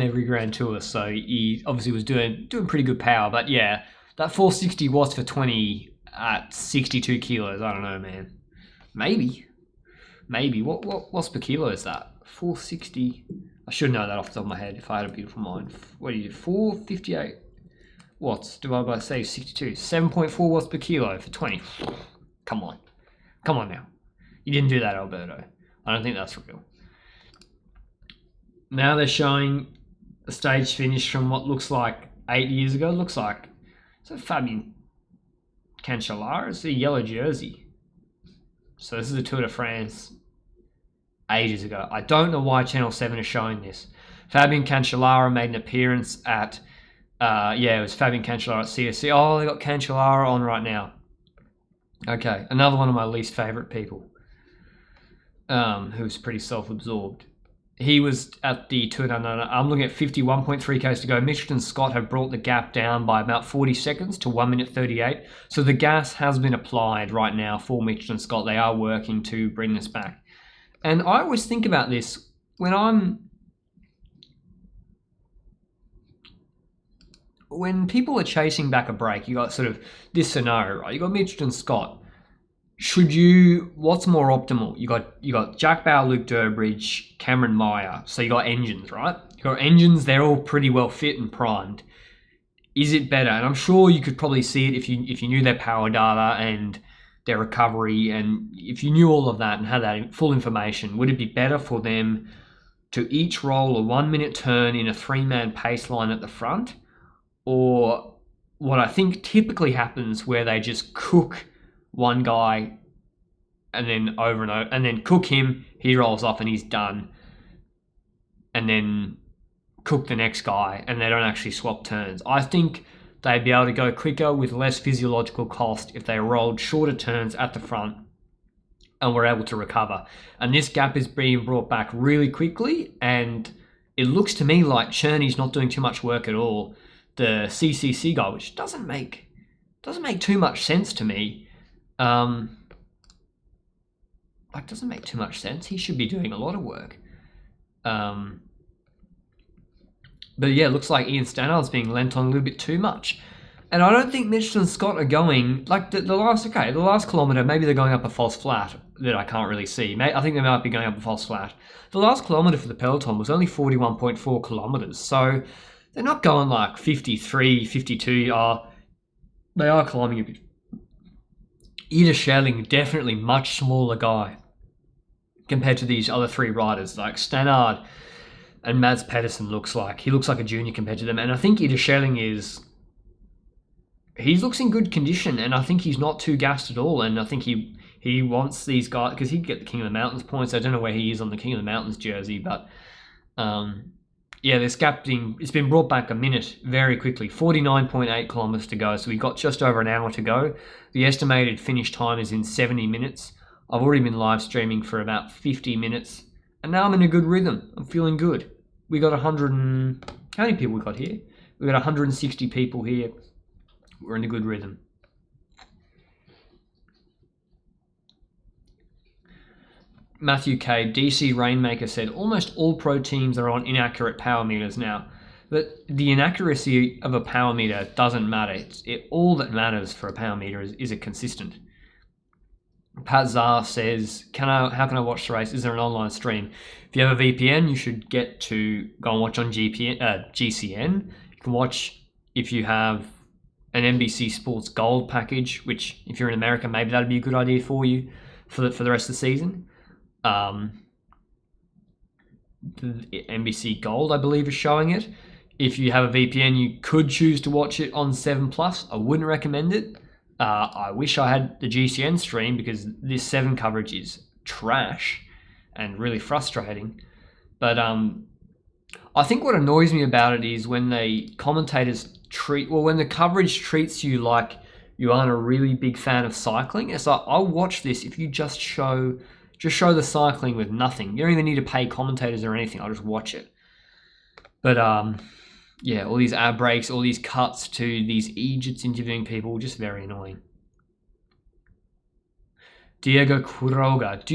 every Grand Tour, so he obviously was doing pretty good power. But yeah, that 460 watts for 20 at 62 kilos, I don't know, man. Maybe. What's per kilo is that? 460. I should know that off the top of my head if I had a beautiful mind. What do you do? 458 watts divided by, say, 62. 7.4 watts per kilo for 20. Come on now. You didn't do that, Alberto. I don't think that's real. Now they're showing the stage finish from what looks like 8 years ago. It looks like, is that Fabian Cancellara? It's a yellow jersey. So this is a Tour de France ages ago. I don't know why Channel 7 is showing this. Fabian Cancellara made an appearance at, it was Fabian Cancellara at CSC. Oh, they got Cancellara on right now. Okay, another one of my least favourite people. Who's pretty self-absorbed. He was at the Tour Down Under. I'm looking at 51.3 k's to go. Mitchelton and Scott have brought the gap down by about 40 seconds to 1 minute 38. So the gas has been applied right now for Mitchelton and Scott. They are working to bring this back. And I always think about this when people are chasing back a break. You got sort of this scenario, right? You got Mitchelton and Scott. What's more optimal? You got Jack Bauer, Luke Durbridge, Cameron Meyer. So you got engines, right? You got engines, they're all pretty well fit and primed. Is it better? And I'm sure you could probably see it if you knew their power data and their recovery, and if you knew all of that and had that full information, would it be better for them to each roll a 1 minute turn in a 3-man pace line at the front? Or what I think typically happens, where they just cook one guy and then over and over, and then cook him, he rolls off and he's done, and then cook the next guy, and they don't actually swap turns. I think they'd be able to go quicker with less physiological cost if they rolled shorter turns at the front and were able to recover. And this gap is being brought back really quickly, and it looks to me like Cherney's not doing too much work at all. The CCC guy, which doesn't make too much sense to me. Doesn't make too much sense. He should be doing a lot of work. But yeah, it looks like Ian Stannard's being lent on a little bit too much. And I don't think Mitchelton and Scott are going, like the last kilometre, maybe they're going up a false flat that I can't really see. I think they might be going up a false flat. The last kilometre for the Peloton was only 41.4 kilometres. So they're not going like 53, 52. They are climbing a bit. Ida Schelling, definitely much smaller guy compared to these other three riders. Like Stannard and Mads Pedersen looks like a junior compared to them. And I think Ida Schelling he looks in good condition, and I think he's not too gassed at all. And I think he wants these guys, because he'd get the King of the Mountains points. I don't know where he is on the King of the Mountains jersey, but this gap it's been brought back a minute very quickly. 49.8 kilometres to go, so we've got just over an hour to go. The estimated finish time is in 70 minutes. I've already been live streaming for about 50 minutes, and now I'm in a good rhythm. I'm feeling good. We got how many people we got here? We got 160 people here. We're in a good rhythm. Matthew K. DC Rainmaker said, almost all pro teams are on inaccurate power meters now. But the inaccuracy of a power meter doesn't matter. All that matters for a power meter is it consistent. Pat Zar says, how can I watch the race? Is there an online stream? If you have a VPN, you should go and watch on GCN. You can watch if you have an NBC Sports Gold package, which if you're in America, maybe that'd be a good idea for you for the rest of the season. The NBC Gold, I believe, is showing it. If you have a VPN, you could choose to watch it on 7+. I wouldn't recommend it. I wish I had the GCN stream because this 7 coverage is trash and really frustrating. But I think what annoys me about it is when the commentators when the coverage treats you like you aren't a really big fan of cycling. It's like, I'll watch this if you just show the cycling with nothing. You don't even need to pay commentators or anything. I'll just watch it. But yeah, all these ad breaks, all these cuts to these Egypts interviewing people, just very annoying. Diego Quiroga, could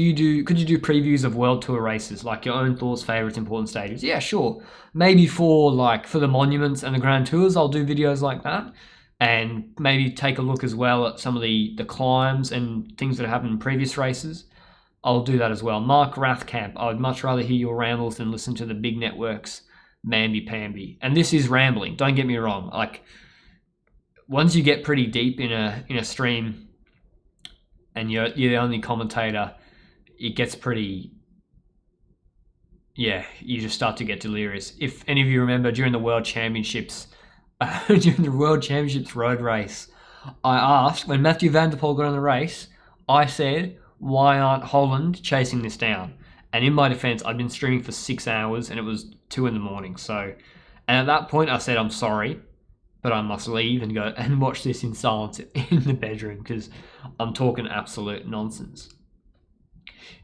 you do previews of World Tour races, like your own thoughts, favorites, important stages? Yeah, sure. Maybe for the monuments and the Grand Tours, I'll do videos like that, and maybe take a look as well at some of the climbs and things that happened in previous races. I'll do that as well. Mark Rathkamp, I would much rather hear your rambles than listen to the big networks mamby-pamby. And this is rambling, don't get me wrong. Like, once you get pretty deep in a stream and you're the only commentator, it gets pretty, yeah, you just start to get delirious. If any of you remember, during the World Championships road race, I asked, when Mathieu van der Poel got on the race, I said, why aren't Holland chasing this down? And in my defense, I'd been streaming for 6 hours and it was 2 a.m. So, and at that point I said, I'm sorry, but I must leave and go and watch this in silence in the bedroom because I'm talking absolute nonsense.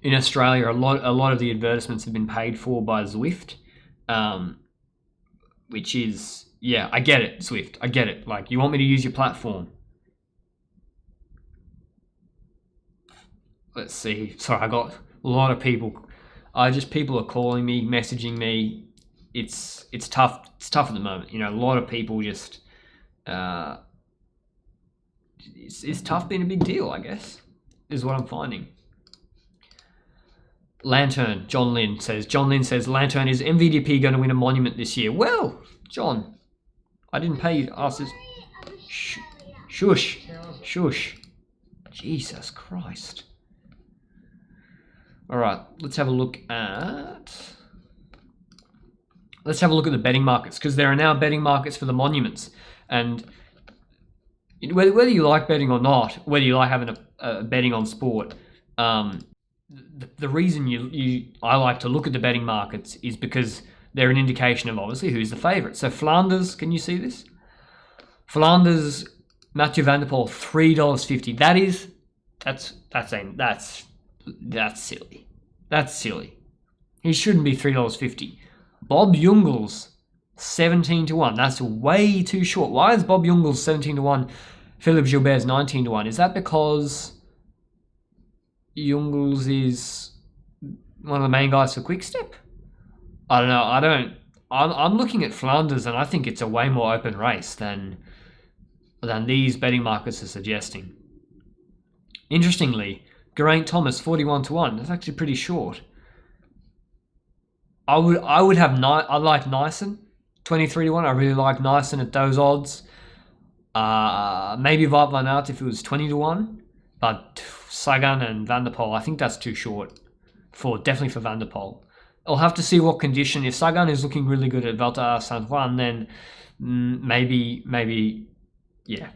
In Australia, a lot of the advertisements have been paid for by Zwift, which is, yeah, I get it, Zwift. I get it. Like, you want me to use your platform. Let's see. Sorry, I got a lot of people. People are calling me, messaging me. It's tough. It's tough at the moment. You know, a lot of people just. It's tough being a big deal, I guess, is what I'm finding. Lanterne, John Lynn says, Lanterne, is MVDP going to win a monument this year? Well, John, I didn't pay you to ask this. Shush. Jesus Christ. All right, let's have a look at the betting markets, because there are now betting markets for the monuments. And whether you like betting or not, whether you like having a betting on sport, the reason I like to look at the betting markets is because they're an indication of obviously who's the favourite. So Flanders, can you see this? Flanders, Mathieu van der Poel, $3.50. That's silly. That's silly. He shouldn't be $3.50. Bob Jungels, 17-1. That's way too short. Why is Bob Jungels 17-1? Philippe Gilbert's 19-1. Is that because Jungels is one of the main guys for Quickstep? I don't know. I'm looking at Flanders and I think it's a way more open race than these betting markets are suggesting. Interestingly, Geraint Thomas 41-1. That's actually pretty short. I like Nyssen 23-1. I really like Nyssen at those odds. Maybe Wout van Aert if it was 20-1. But Sagan and Van der Poel, I think that's too short definitely for Van der Poel. I'll have to see what condition. If Sagan is looking really good at Volta San Juan, then maybe that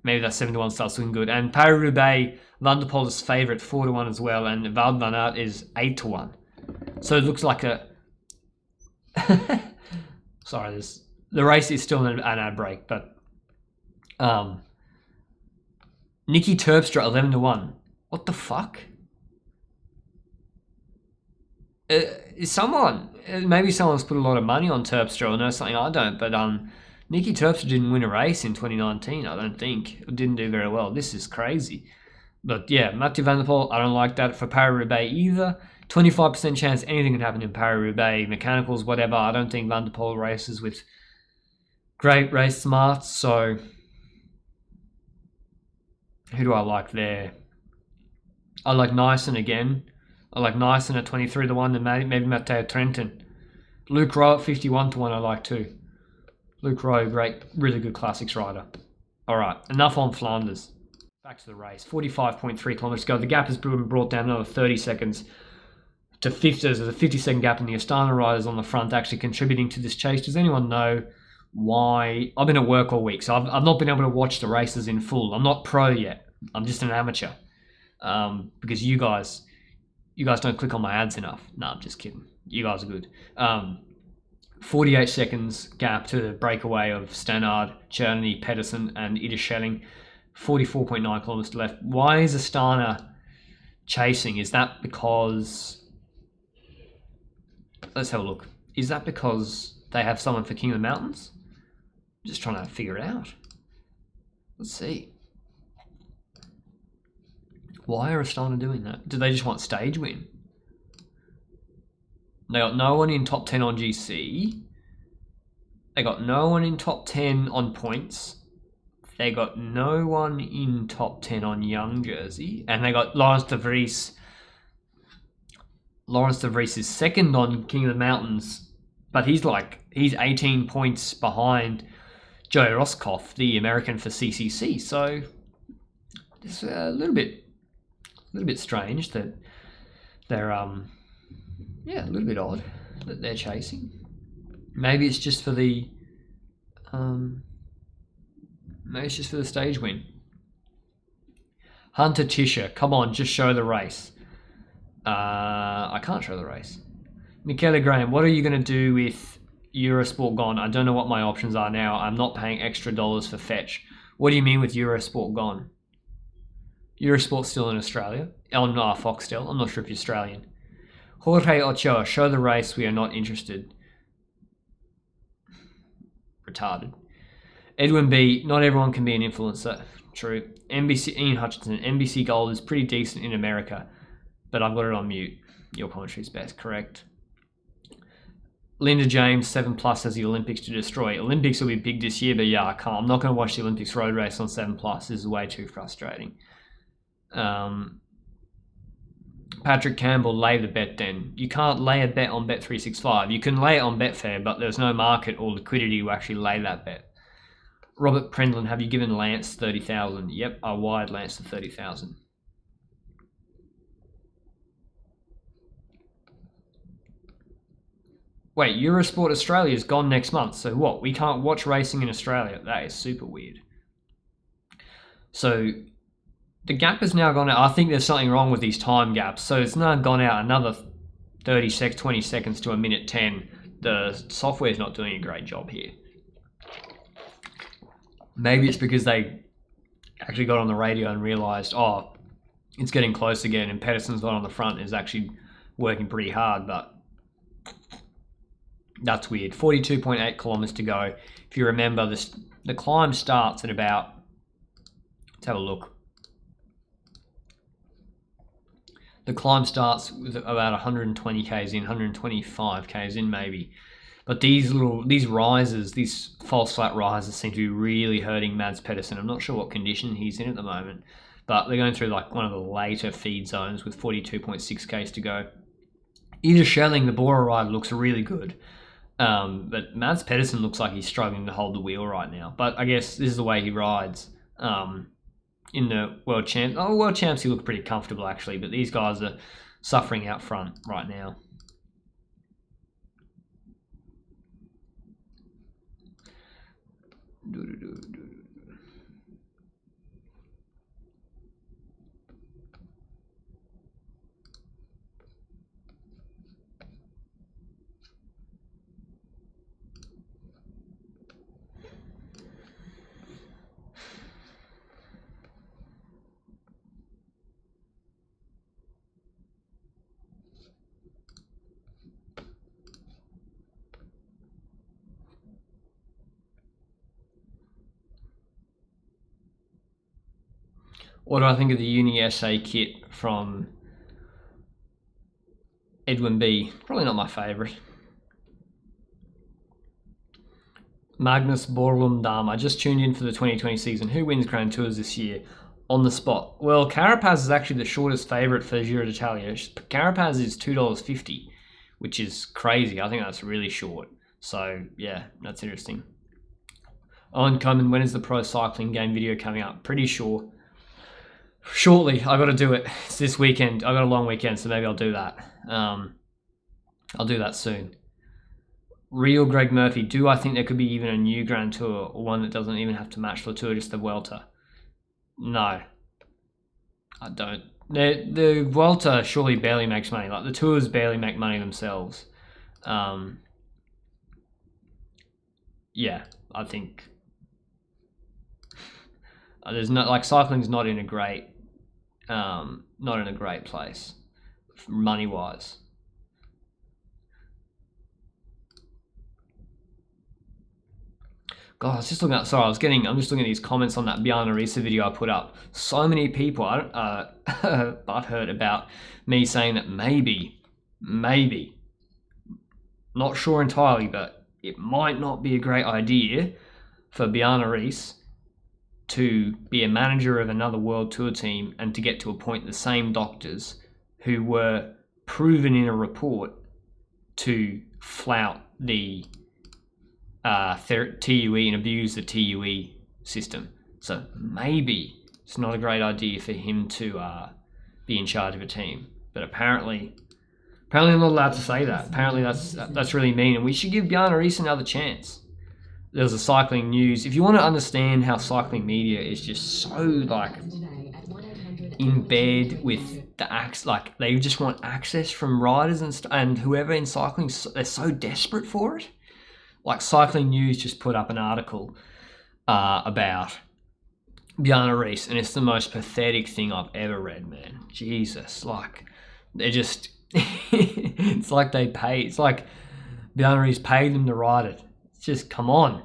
7-1 starts looking good. And Paris-Roubaix, Van der Poel is favourite 4-1 as well, and Wout van Aert is 8-1. So it looks like a. Sorry, the race is still an ad break, but Nicky Terpstra 11-1. What the fuck? Is maybe someone's put a lot of money on Terpstra or knows something I don't, but Nicky Terpstra didn't win a race in 2019, I don't think. It didn't do very well. This is crazy. But yeah, Mathieu van der Poel, I don't like that for Paris-Roubaix either. 25% chance anything can happen in Paris-Roubaix, mechanicals, whatever. I don't think Van der Poel races with great race smarts, so who do I like there? I like Nyssen again. I like Nyssen at 23-1 and maybe Matteo Trentin. Luke Rowe at 51-1 I like too. Luke Rowe, great, really good classics rider. All right, enough on Flanders. Back to the race. 45.3 kilometers to go. The gap has been brought down another 30 seconds to 50. There's a 50-second gap in the Astana riders on the front actually contributing to this chase. Does anyone know why. I've been at work all week, so I've not been able to watch the races in full. I'm not pro yet. I'm just an amateur. Because you guys don't click on my ads enough. No, I'm just kidding. You guys are good. 48 seconds gap to the breakaway of Stannard, Czerny, Pedersen, and Ida 44.9 kilometers left. Why is Astana chasing? Is that because... Let's have a look. Is that because they have someone for King of the Mountains? I'm just trying to figure it out. Let's see. Why are Astana doing that? Do they just want stage win? They got no one in top 10 on GC. They got no one in top 10 on points. They got no one in top 10 on Young Jersey. And they got Lawrence de Vries. Lawrence de Vries is second on King of the Mountains. But he's 18 points behind Joe Roscoff, the American for CCC. So it's a little bit strange that they're a little bit odd that they're chasing. Maybe it's just for the stage win. Hunter Tischer, come on, just show the race. I can't show the race. Michaela Graham, what are you going to do with Eurosport gone? I don't know what my options are now. I'm not paying extra dollars for fetch. What do you mean with Eurosport gone? Eurosport's still in Australia. On Foxtel. I'm not sure if you're Australian. Jorge Ochoa, show the race. We are not interested. Retarded. Edwin B, not everyone can be an influencer. True. NBC, Ian Hutchinson, NBC Gold is pretty decent in America, but I've got it on mute. Your commentary's best, correct. Linda James, 7+ has the Olympics to destroy. Olympics will be big this year, but yeah, I can't. I'm not going to watch the Olympics road race on 7+. This is way too frustrating. Patrick Campbell, lay the bet then. You can't lay a bet on Bet365. You can lay it on Betfair, but there's no market or liquidity to actually lay that bet. Robert Prendlin, have you given Lance 30,000? Yep, I wired Lance to 30,000. Wait, Eurosport Australia is gone next month, so what? We can't watch racing in Australia? That is super weird. So the gap has now gone out. I think there's something wrong with these time gaps. So it's now gone out another 20 seconds to a minute 10. The software's not doing a great job here. Maybe it's because they actually got on the radio and realized, oh, it's getting close again, and Pedersen's not on the front, is actually working pretty hard, but that's weird. 42.8 kilometers to go. If you remember, the climb starts at about, let's have a look. The climb starts with about 120 k's in, 125 k's in maybe. But these rises, these false flat rises seem to be really hurting Mads Pedersen. I'm not sure what condition he's in at the moment, but they're going through like one of the later feed zones with 42.6 k's to go. Ida Schelling, the Bora rider, looks really good. But Mads Pedersen looks like he's struggling to hold the wheel right now. But I guess this is the way he rides. In the World Champs, he looked pretty comfortable actually, but these guys are suffering out front right now. What do I think of the Uni SA kit from Edwin B? Probably not my favourite. Magnus Borlund Dam. I just tuned in for the 2020 season. Who wins Grand Tours this year? On the spot. Well, Carapaz is actually the shortest favourite for Giro d'Italia. Carapaz is $2.50, which is crazy. I think that's really short. So, yeah, that's interesting. Owen Coleman, when is the pro cycling game video coming up? Pretty sure. Shortly, I got to do it. It's this weekend. I got a long weekend, so maybe I'll do that. I'll do that soon. Real Greg Murphy. Do I think there could be even a new Grand Tour, or one that doesn't even have to match the Tour, just the Vuelta? No, I don't. The Vuelta surely barely makes money. Like the Tours barely make money themselves. Yeah, I think there's no, like, cycling's not in a great place money wise. God, I was just looking at. Sorry, I'm just looking at these comments on that Bjarne Riise video I put up. So many people butthurt about me saying that maybe, not sure entirely, but it might not be a great idea for Bjarne Riise to be a manager of another World Tour team and to get to appoint the same doctors who were proven in a report to flout the TUE and abuse the TUE system. So maybe it's not a great idea for him to be in charge of a team. But apparently I'm not allowed to say that. Apparently that's really mean, and we should give Bjarne Riise another chance. There was a cycling news. If you want to understand how cycling media is just so like in bed with the acts, like they just want access from riders and whoever in cycling, they're so desperate for it. Like Cycling News just put up an article about Bjarne Riise, and it's the most pathetic thing I've ever read, man. Jesus, like they're just, it's like they pay. It's like Bjarne Riise paid them to write it. It's just, come on.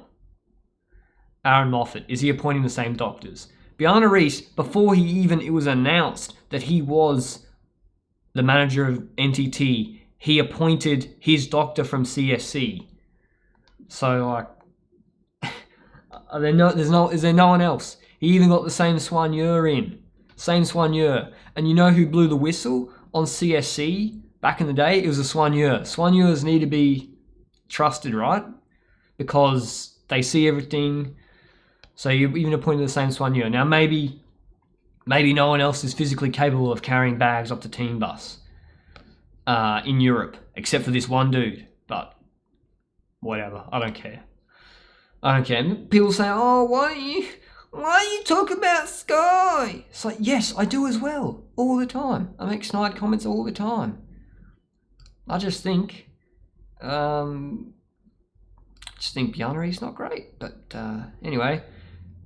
Aaron Moffat, is he appointing the same doctors? Bjarne Riise, before it was announced that he was the manager of NTT, he appointed his doctor from CSC. So, like, is there no one else? He even got the same soigneur in. Same soigneur. And you know who blew the whistle on CSC back in the day? It was a soigneur. Soigneurs need to be trusted, right? Because they see everything. So you even appointed the same soigneur. Now, maybe no one else is physically capable of carrying bags up the team bus in Europe, except for this one dude. But whatever, I don't care. And people say, "Oh, why don't you talk about Sky?" It's like, yes, I do as well, all the time. I make snide comments all the time. I just think, Bjarne Riise not great. But anyway,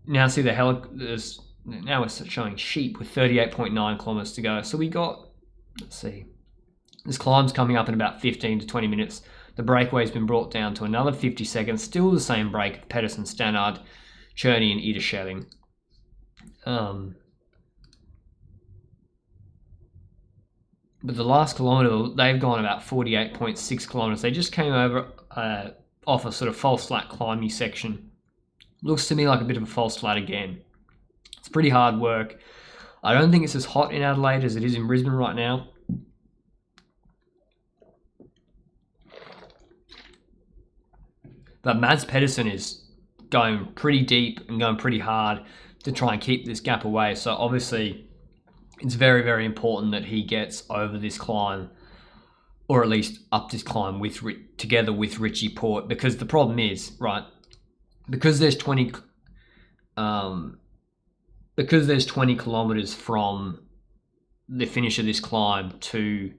now see now we're showing sheep with 38.9 kilometers to go. So we got, let's see, this climb's coming up in about 15 to 20 minutes. The breakaway's been brought down to another 50 seconds. Still the same break of Pedersen, Stannard, Cherney and Ederschelling. But the last kilometre, they've gone about 48.6 kilometres. They just came over off a sort of false flat climby section. Looks to me like a bit of a false flat again. It's pretty hard work. I don't think it's as hot in Adelaide as it is in Brisbane right now. But Mads Pedersen is going pretty deep and going pretty hard to try and keep this gap away. So obviously, it's very, very important that he gets over this climb, or at least up this climb together with Richie Porte. Because the problem is, right, because there's 20 kilometers from the finish of this climb to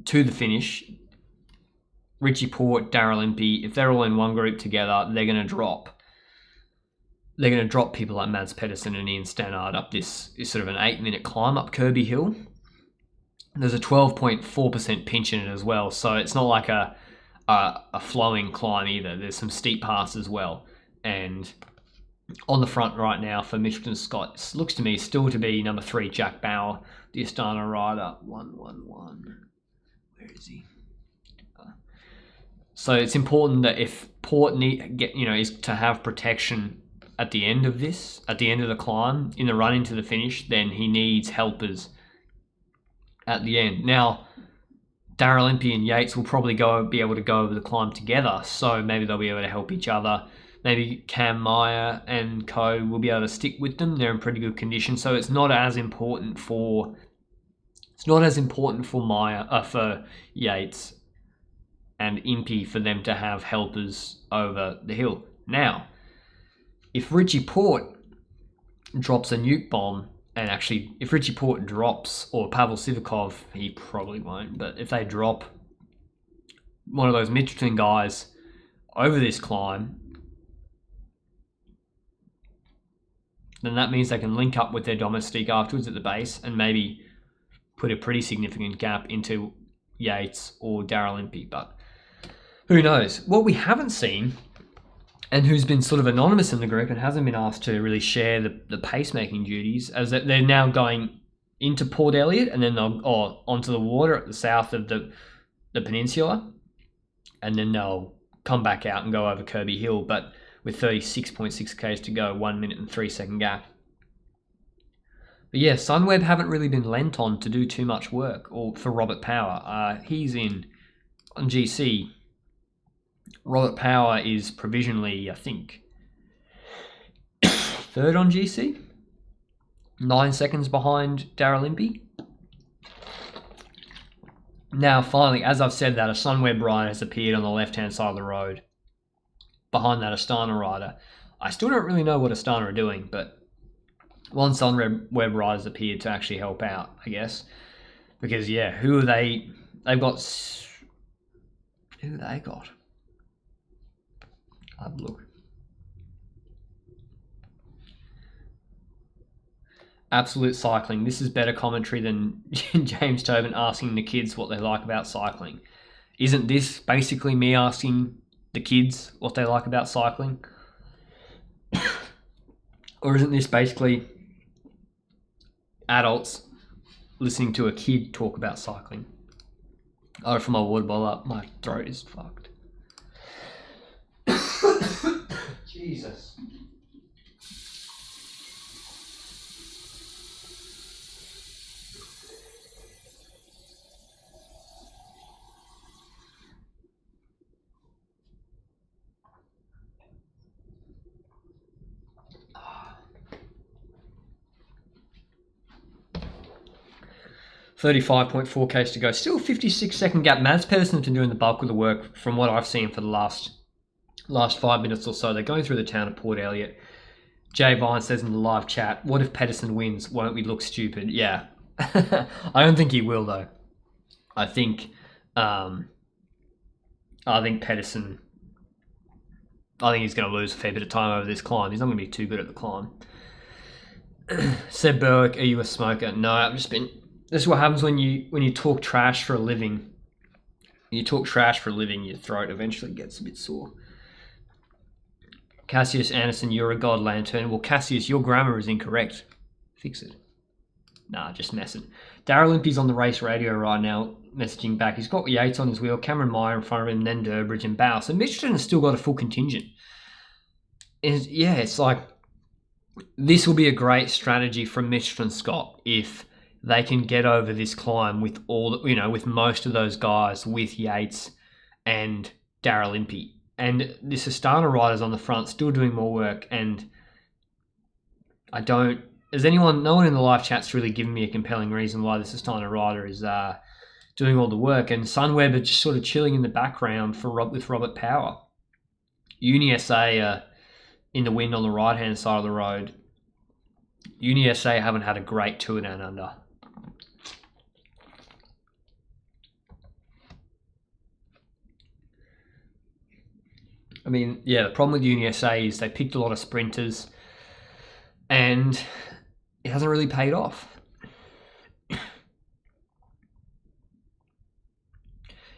the finish. Richie Porte, Daryl Impey, if they're all in one group together, they're going to drop people like Mads Pedersen and Ian Stannard up this sort of an 8-minute climb up Kirby Hill. There's a 12.4% pinch in it as well, so it's not like a flowing climb either. There's some steep parts as well. And on the front right now for Mitchelton Scott, it looks to me still to be number 3, Jack Bauer, the Astana rider, 111. Where is he? So it's important that if Porte is to have protection at the end of the climb, in the run into the finish, then he needs helpers at the end. Now, Daryl Impey and Yates will probably be able to go over the climb together, so maybe they'll be able to help each other. Maybe Cam Meyer and co will be able to stick with them. They're in pretty good condition, so it's not as important for Meyer for Yates and Impey for them to have helpers over the hill. Now, if Richie Porte drops a nuke bomb, and actually, if Richie Porte drops, or Pavel Sivakov, he probably won't, but if they drop one of those Michelin guys over this climb, then that means they can link up with their domestique afterwards at the base and maybe put a pretty significant gap into Yates or Daryl Impey. But who knows? What we haven't seen, and who's been sort of anonymous in the group and hasn't been asked to really share the pacemaking duties, as that they're now going into Port Elliot and then they'll onto the water at the south of the peninsula, and then they'll come back out and go over Kirby Hill, but with 36.6 k's to go, 1 minute and 3 second gap. But yeah, Sunweb haven't really been lent on to do too much work, or for Robert Power. He's on GC. Robert Power is provisionally, I think, third on GC. 9 seconds behind Daryl Impey. Now, finally, as I've said that, a Sunweb rider has appeared on the left-hand side of the road behind that Astana rider. I still don't really know what Astana are doing, but one Sunweb rider's appeared to actually help out, I guess. Because, yeah, who are they? They've got... Who have they got? I'll have a look. Absolute Cycling. This is better commentary than James Tobin asking the kids what they like about cycling. Isn't this basically me asking the kids what they like about cycling? Or isn't this basically adults listening to a kid talk about cycling? Oh, from my water bottle up, my throat is fucked. Jesus. $35.4 k's to go. Still 56-second gap. Mads Pedersen's been doing the bulk of the work from what I've seen for the last 5 minutes or so. They're going through the town of Port Elliot. Jay Vine says in the live chat, what if Pedersen wins? Won't we look stupid? Yeah. I don't think he will, though. I think Pedersen... I think he's going to lose a fair bit of time over this climb. He's not going to be too good at the climb. Seb Berwick, are you a smoker? No, I've just been... This is what happens when you talk trash for a living. When you talk trash for a living, your throat eventually gets a bit sore. Cassius Anderson, you're a god, Lanterne. Well, Cassius, your grammar is incorrect. Fix it. Nah, just messing. Daryl Impey's on the race radio right now, messaging back. He's got Yates on his wheel, Cameron Meyer in front of him, then Durbridge and Bow. So Michelin has still got a full contingent. And yeah, it's like, this will be a great strategy from Michelin Scott if they can get over this climb with with most of those guys, with Yates and Daryl Impey. And this Astana rider's on the front, still doing more work. And no one in the live chat's really given me a compelling reason why this Astana rider is doing all the work. And Sunweb are just sort of chilling in the background with Robert Power. UniSA in the wind on the right-hand side of the road. UniSA haven't had a great tour down under. I mean, yeah, the problem with UniSA is they picked a lot of sprinters and it hasn't really paid off.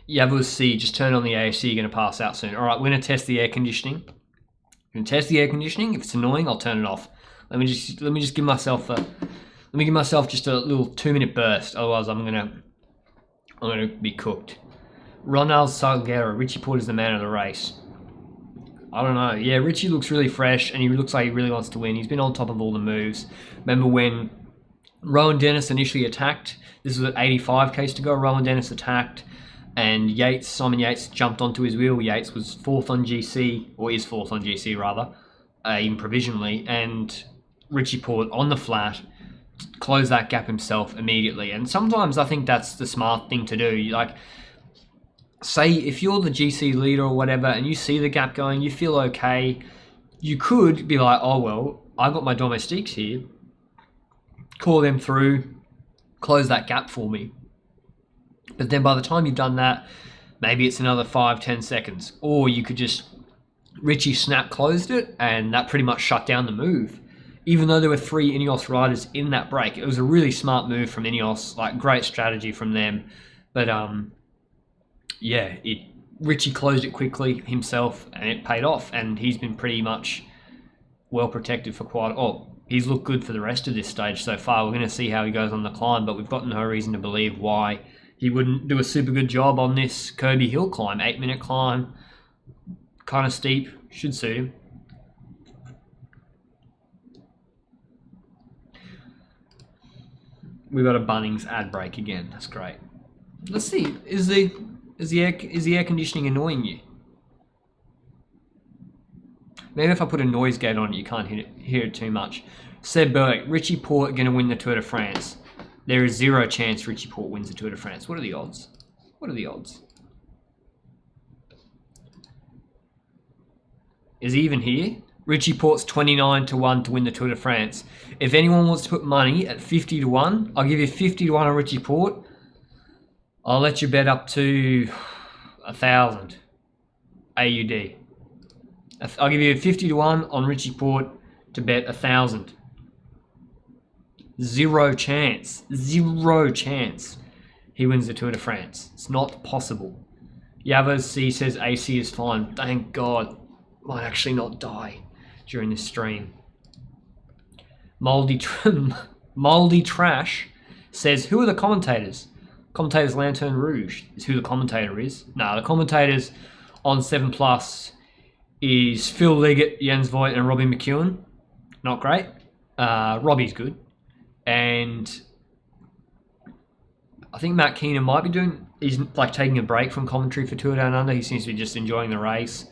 Yavuz C, just turn on the AC, you're going to pass out soon. All right, we're going to test the air conditioning. I'm going to test the air conditioning. If it's annoying, I'll turn it off. Let me just give myself just a little 2-minute burst. Otherwise, I'm gonna be cooked. Ronald Salguero, Richie Porte is the man of the race. I don't know. Yeah, Richie looks really fresh and he looks like he really wants to win. He's been on top of all the moves. Remember when Rowan Dennis initially attacked? This was at 85 k's to go. Rowan Dennis attacked and Simon Yates jumped onto his wheel. Yates was fourth on GC, or is fourth on GC rather, even provisionally. And Richie Porte on the flat closed that gap himself immediately. And sometimes I think that's the smart thing to do. Like, say if you're the GC leader or whatever and you see the gap going, you feel okay, you could be like, oh, well, I got my domestiques here. Call them through, close that gap for me. But then by the time you've done that, maybe it's another 5-10 seconds. Or you could just, Richie snap closed it, and that pretty much shut down the move. Even though there were 3 Ineos riders in that break, it was a really smart move from Ineos, like great strategy from them. But yeah, Richie closed it quickly himself, and it paid off. And he's been pretty much well protected for quite. He's looked good for the rest of this stage so far. We're going to see how he goes on the climb, but we've got no reason to believe why he wouldn't do a super good job on this Kirby Hill climb. 8-minute climb, kind of steep, should suit him. We've got a Bunnings ad break again. That's great. Let's see. Is the air conditioning annoying you? Maybe if I put a noise gate on it, you can't hear it too much. Seb Berwick, Richie Porte going to win the Tour de France. There is 0 chance Richie Porte wins the Tour de France. What are the odds? What are the odds? Is he even here? Richie Porte's 29-1 to win the Tour de France. If anyone wants to put money at 50-1, I'll give you 50-1 on Richie Porte. I'll let you bet up to 1,000 AUD. I'll give you 50-1 on Richie Porte to bet 1,000. 0 chance. 0 chance he wins the Tour de France. It's not possible. Yavaz C says AC is fine. Thank God. Might actually not die during this stream. Moldy Trash says, who are the commentators? Commentators Lanterne Rouge is who the commentator is. No, the commentators on 7 Plus is Phil Liggett, Jens Voigt, and Robbie McEwen. Not great. Robbie's good. And I think Matt Keenan might be he's like taking a break from commentary for Tour Down Under. He seems to be just enjoying the race.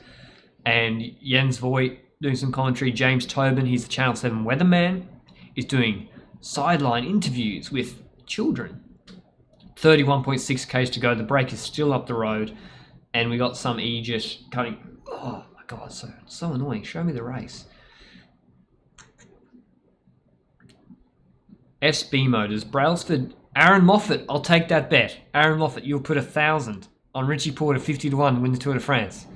And Jens Voigt doing some commentary. James Tobin, he's the Channel 7 weatherman, is doing sideline interviews with children. 31.6 k's to go. The break is still up the road. And we got some Aegis cutting. Oh my God, so annoying. Show me the race. SB Motors, Brailsford, Aaron Moffat. I'll take that bet. Aaron Moffat, you'll put 1,000 on Richie Porte 50-1 to win the Tour de France.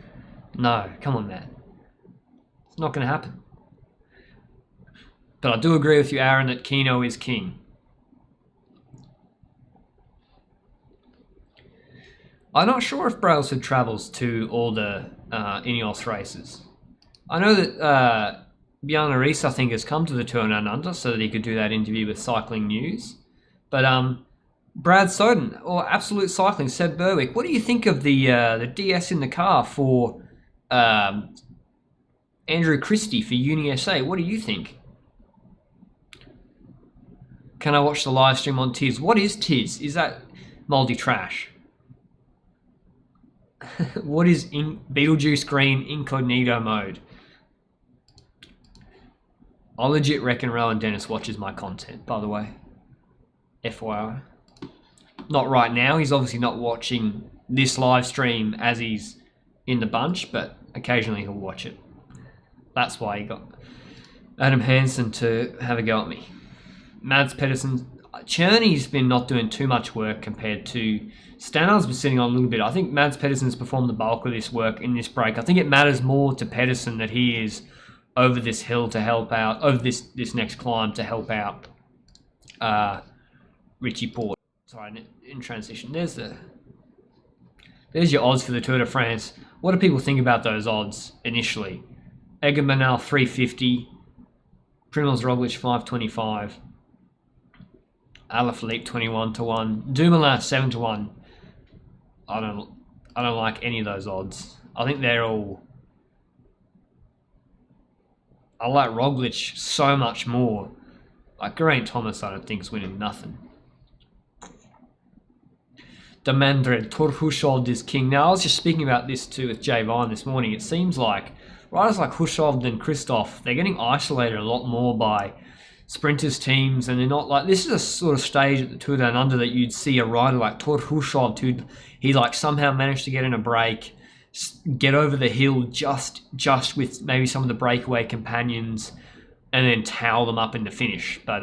No, come on, man. It's not going to happen. But I do agree with you, Aaron, that Keno is king. I'm not sure if Brailsford travels to all the Ineos races. I know that Bjarne Riis, I think, has come to the Tour Down Under so that he could do that interview with Cycling News. But Brad Soden, or Absolute Cycling, Seb Berwick, what do you think of the DS in the car for Andrew Christie for Uni SA? What do you think? Can I watch the live stream on Tiz? What is Tiz? Is that Moldy Trash? What is Beetlejuice Green Incognito mode? I legit reckon Rowan Dennis watches my content, by the way. FYI. Not right now. He's obviously not watching this live stream as he's in the bunch, but occasionally he'll watch it. That's why he got Adam Hansen to have a go at me. Mads Pedersen. Cherney's been not doing too much work compared to Stannard's been sitting on a little bit. I think Mads Pedersen's performed the bulk of this work in this break. I think it matters more to Pedersen that he is over this hill to help out, over this next climb to help out Richie Porte. Sorry, in transition. There's your odds for the Tour de France. What do people think about those odds initially? Egan Bernal 350, Primoz Roglic 525, Alaphilippe 21-1, Dumoulin 7-1. I don't like any of those odds. I think they're all. I like Roglic so much more. Like Geraint Thomas, I don't think is winning nothing. Demandred, Tor Hushovd is king. Now, I was just speaking about this too with Jay Vine this morning. It seems like riders like Hushovd and Christoph, they're getting isolated a lot more by sprinters teams, and they're not like, this is a sort of stage at the Tour Down Under that you'd see a rider like Tor Hushovd, who he like somehow managed to get in a break, get over the hill just with maybe some of the breakaway companions, and then towel them up in the finish. But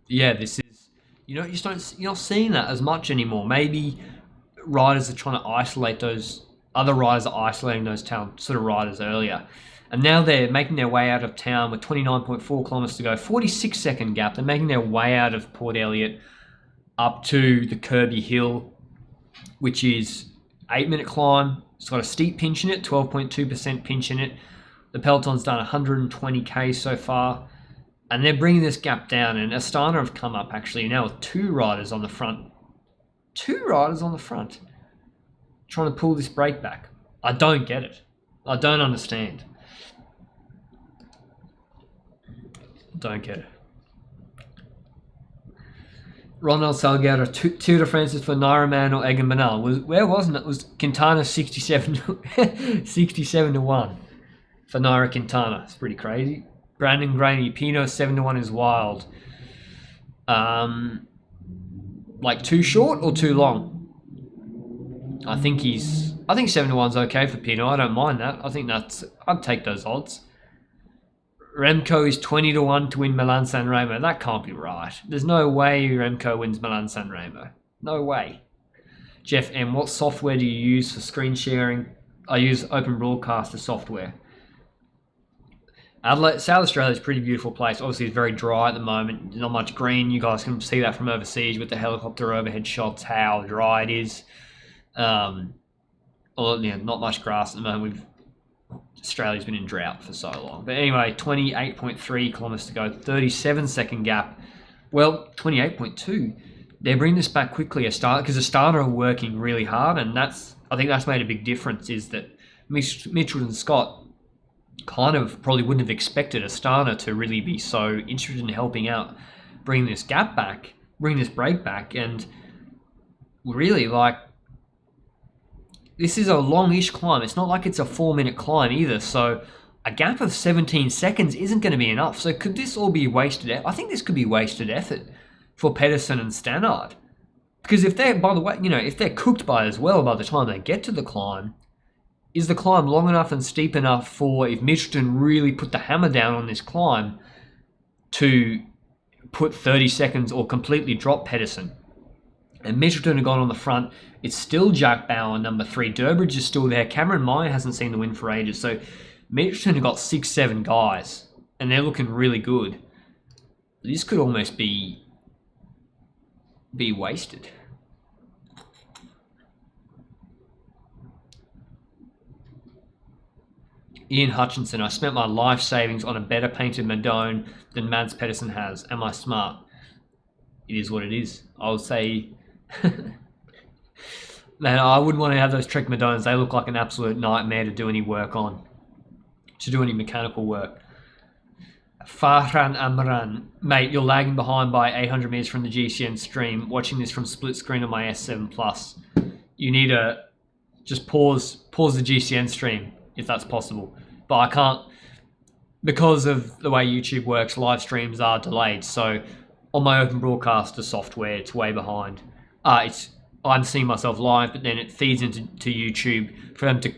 yeah, this is, you're not seeing that as much anymore. Maybe riders are trying to isolate those, other riders are isolating those town sort of riders earlier. And now they're making their way out of town with 29.4 kilometers to go, 46-second gap. They're making their way out of Port Elliot up to the Kirby Hill, which is 8-minute climb. It's got a steep pinch in it, 12.2% pinch in it. The Peloton's done 120k so far, and they're bringing this gap down. And Astana have come up actually now with 2 riders on the front. 2 riders on the front trying to pull this break back. I don't get it. I don't understand. Don't get it. Ronald Salguero, Tour de France is for Nairaman or Egan Bernal. Where wasn't it? It was Quintana 67 to 1 for Nairo Quintana. It's pretty crazy. Brandon Graney, Pinot 7-1 is wild. Like too short or too long? I think 7-1's okay for Pinot. I don't mind that. I'd take those odds. Remco is 20 to 1 to win Milan San Remo. That can't be right. There's no way Remco wins Milan San Remo. No way. Jeff M, what software do you use for screen sharing? I use Open Broadcaster software. Adelaide, South Australia is a pretty beautiful place. Obviously, it's very dry at the moment. Not much green. You guys can see that from overseas with the helicopter overhead shots, how dry it is. Not much grass at the moment. Australia's been in drought for so long. But anyway, 28.3 kilometers to go, 37-second gap. Well, 28.2. They're bringing this back quickly, because Astana are working really hard, and I think that's made a big difference, is that Mitchell and Scott kind of probably wouldn't have expected Astana to really be so interested in helping out, bring this gap back, bring this break back, and really, like, this is a longish climb. It's not like it's a 4-minute climb either. So a gap of 17 seconds isn't going to be enough. So could this all be wasted effort? I think this could be wasted effort for Pedersen and Stannard. Because if they're, by the way, if they're cooked by it as well by the time they get to the climb, is the climb long enough and steep enough for, if Mitchelton really put the hammer down on this climb, to put 30 seconds or completely drop Pedersen? And Mitchelton have gone on the front. It's still Jack Bauer, number 3. Durbridge is still there. Cameron Meyer hasn't seen the win for ages. So Mitchelton have got 6-7 guys, and they're looking really good. This could almost be wasted. Ian Hutchinson, I spent my life savings on a better painted Madone than Mads Pedersen has. Am I smart? It is what it is. I would say... Man, I wouldn't want to have those Trek Madones. They look like an absolute nightmare to do any work on. To do any mechanical work. Farhan Amran. Mate, you're lagging behind by 800 meters from the GCN stream. Watching this from split screen on my S7 Plus. You need to just pause the GCN stream if that's possible. But I can't, because of the way YouTube works, live streams are delayed. So on my Open Broadcaster software, it's way behind. I'm seeing myself live, but then it feeds into YouTube for them to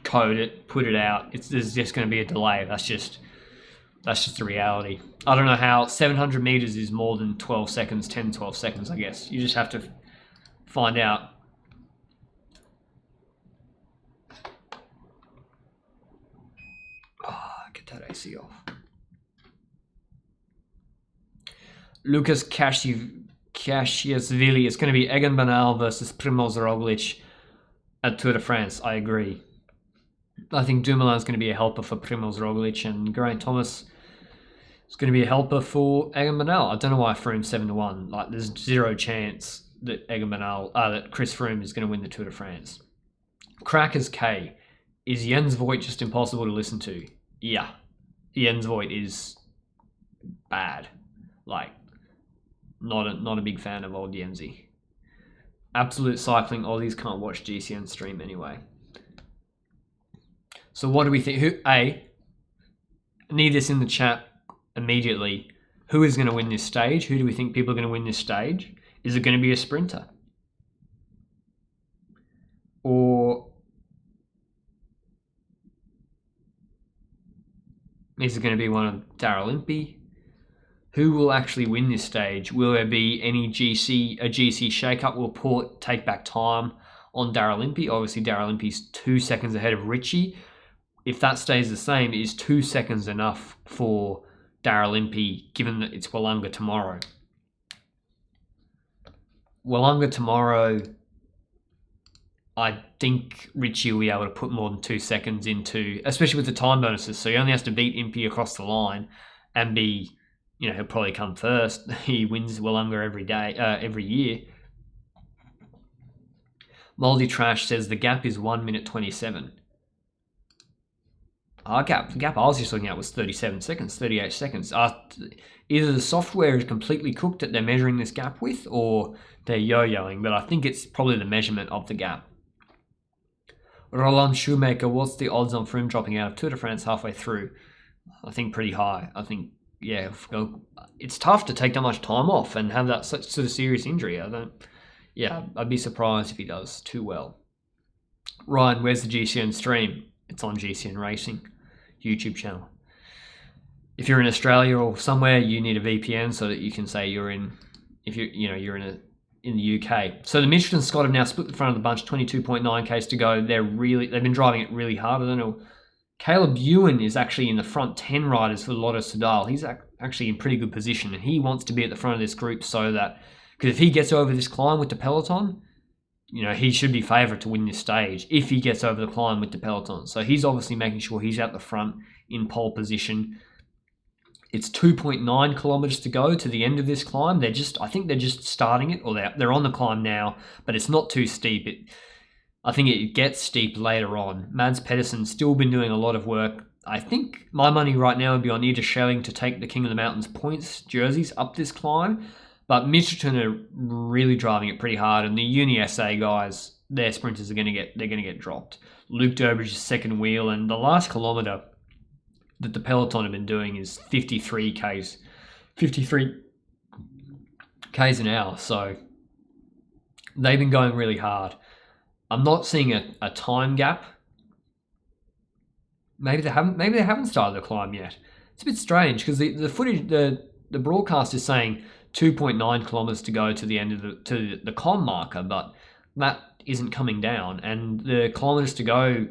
code it, put it out. There's just going to be a delay. That's just the reality. I don't know how 700 meters is more than 12 seconds, 10, 12 seconds, I guess. You just have to find out. Get that AC off. Lucas Kashiashvili. It's going to be Egan Bernal versus Primoz Roglic at Tour de France. I agree. I think Dumoulin is going to be a helper for Primoz Roglic, and Geraint Thomas is going to be a helper for Egan Bernal. I don't know why I threw him 7-1. Like, there's zero chance that that Chris Froome is going to win the Tour de France. Crackers K. Is Jens Voigt just impossible to listen to? Yeah. Jens Voigt is bad. Like, not a big fan of old Yenzi. Absolute cycling Aussies can't watch GCN stream anyway. So what do we think? Need this in the chat. immediately, who is going to win this stage? Who do we think people are going to win this stage? Is it going to be a sprinter? Or is it going to be one of Daryl Impey? Who will actually win this stage? Will there be a GC shake-up? Will Porte take back time on Daryl Impey? Obviously, Daryl Impey's 2 seconds ahead of Richie. If that stays the same, is 2 seconds enough for Daryl Impey, given that it's Wollonga tomorrow? Wollonga tomorrow, I think Richie will be able to put more than 2 seconds into, especially with the time bonuses. So he only has to beat Impey across the line and be, he'll probably come first. He wins Wollonga every year. Moldy Trash says the gap is 1 minute 27. The gap I was just looking at was 37 seconds, 38 seconds. Either the software is completely cooked that they're measuring this gap with, or they're yo-yoing, but I think it's probably the measurement of the gap. Roland Shoemaker, what's the odds on Froome dropping out of Tour de France halfway through? I think pretty high. I think, yeah, it's tough to take that much time off and have that such sort of serious injury. I'd be surprised if he does too well. Ryan, where's the GCN stream? It's on GCN Racing YouTube channel. If you're in Australia or somewhere, you need a VPN so that you can say you're in. If you're in the UK. So the Mitchelton Scott have now split the front of the bunch, 22.9 k's to go. They've been driving it really hard. I don't know. Caleb Ewan is actually in the front 10 riders for Lotto Soudal. He's actually in pretty good position, and he wants to be at the front of this group so that, because if he gets over this climb with the Peloton, he should be favourite to win this stage if he gets over the climb with the Peloton. So he's obviously making sure he's at the front in pole position. It's 2.9 kilometers to go to the end of this climb. I think they're just starting it, or they're on the climb now, but it's not too steep. I think it gets steep later on. Mads Pedersen's still been doing a lot of work. I think my money right now would be on Ida Schelling to take the King of the Mountains points jerseys up this climb. But Mitchelton are really driving it pretty hard, and the Uni SA guys, their sprinters are going to get dropped. Luke Durbridge's second wheel, and the last kilometre that the Peloton have been doing is 53 k's an hour. So they've been going really hard. I'm not seeing a time gap. Maybe they haven't started the climb yet. It's a bit strange because the footage, the broadcast is saying 2.9 kilometers to go to the end of the com marker, but that isn't coming down, and the kilometers to go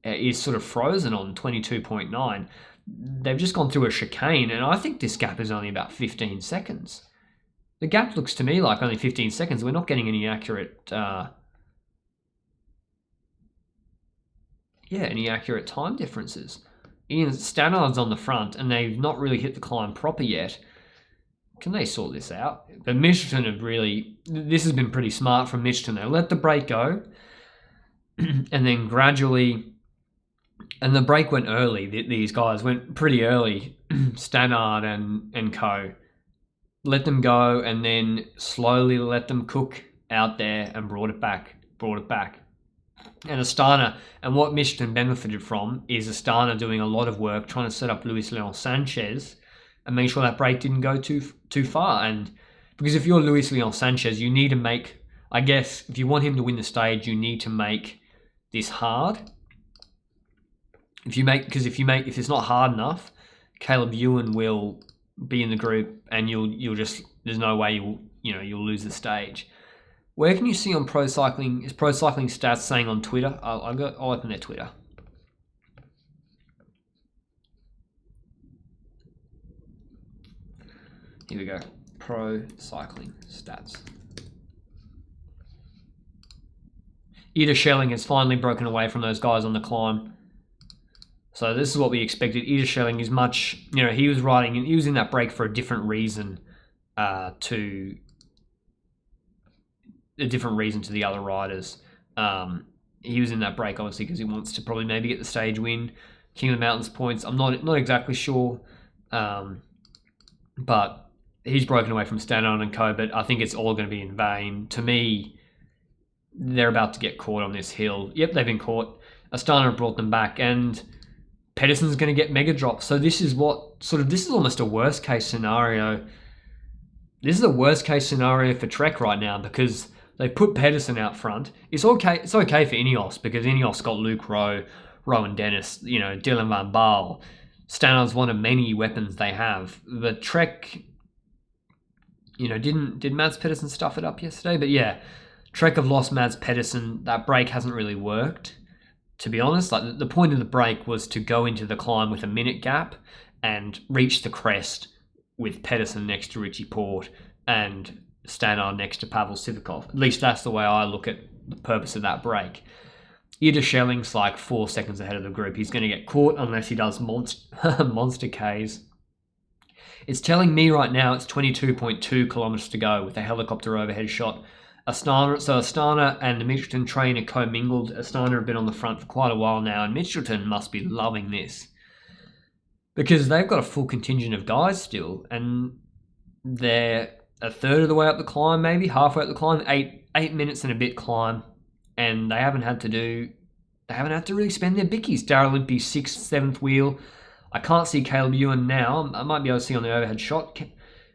is sort of frozen on 22.9. They've just gone through a chicane, and I think this gap is only about 15 seconds. The gap looks to me like only 15 seconds. We're not getting any accurate time differences. Ian Stannard's on the front, and they've not really hit the climb proper yet. Can they sort this out? But Mitchelton have this has been pretty smart from Mitchelton. They let the break go, and then gradually, and the break went early. These guys went pretty early, Stannard and co. Let them go, and then slowly let them cook out there and brought it back. And Astana, and what Mitchelton benefited from is Astana doing a lot of work trying to set up Luis Leon Sanchez and make sure that break didn't go too far. And because if you're Luis Leon Sanchez, you need to make, I guess, if you want him to win the stage, you need to make this hard. If it's not hard enough, Caleb Ewan will be in the group, and you'll just, there's no way you'll lose the stage. Where can you see on Pro Cycling? Is Pro Cycling Stats saying on Twitter? I'll open their Twitter. Here we go. Pro Cycling Stats. Ida Schelling has finally broken away from those guys on the climb. So this is what we expected. Ida Schelling is much, he was in that break for a different reason to the other riders. He was in that break obviously because he wants to probably maybe get the stage win, King of the Mountains points. I'm not exactly sure, but he's broken away from Stannard and co. But I think it's all going to be in vain. To me, they're about to get caught on this hill. Yep, they've been caught. Astana brought them back, and Pedersen's going to get mega drops. So this is what this is almost a worst case scenario. This is a worst case scenario for Trek right now because they put Pedersen out front. It's okay for Ineos because Ineos got Luke Rowe, Rowan Dennis, Dylan Van Baal. Stannard's one of many weapons they have. The Trek, did Mads Pedersen stuff it up yesterday? But yeah, Trek have lost Mads Pedersen. That break hasn't really worked, to be honest. Like the point of the break was to go into the climb with a minute gap and reach the crest with Pedersen next to Richie Porte and Stannard next to Pavel Sivakov. At least that's the way I look at the purpose of that break. Ida Schelling's like 4 seconds ahead of the group. He's going to get caught unless he does monster Ks. It's telling me right now it's 22.2 kilometers to go with a helicopter overhead shot. Astana and the Mitchelton train are commingled. Astana have been on the front for quite a while now, and Mitchelton must be loving this because they've got a full contingent of guys still, and they're a third of the way up the climb, maybe halfway up the climb, 8 minutes and a bit climb, and they haven't had to really spend their bickies. Daryl Impey 6th, 7th wheel. I can't see Caleb Ewan now. I might be able to see on the overhead shot.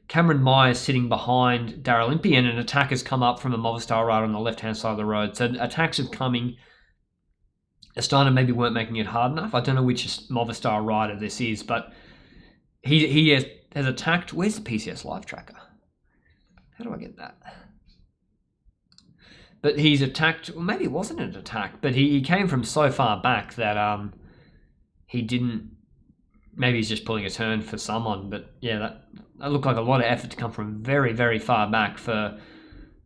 Cameron Myers sitting behind Daryl Impey, and an attack has come up from a Movistar rider on the left-hand side of the road. So attacks are coming. Astana maybe weren't making it hard enough. I don't know which Movistar rider this is, but he has attacked. Where's the PCS live tracker? How do I get that? But he's attacked. Well, maybe it wasn't an attack, but he came from so far back that he didn't. Maybe he's just pulling a turn for someone. But yeah, that looked like a lot of effort to come from very, very far back for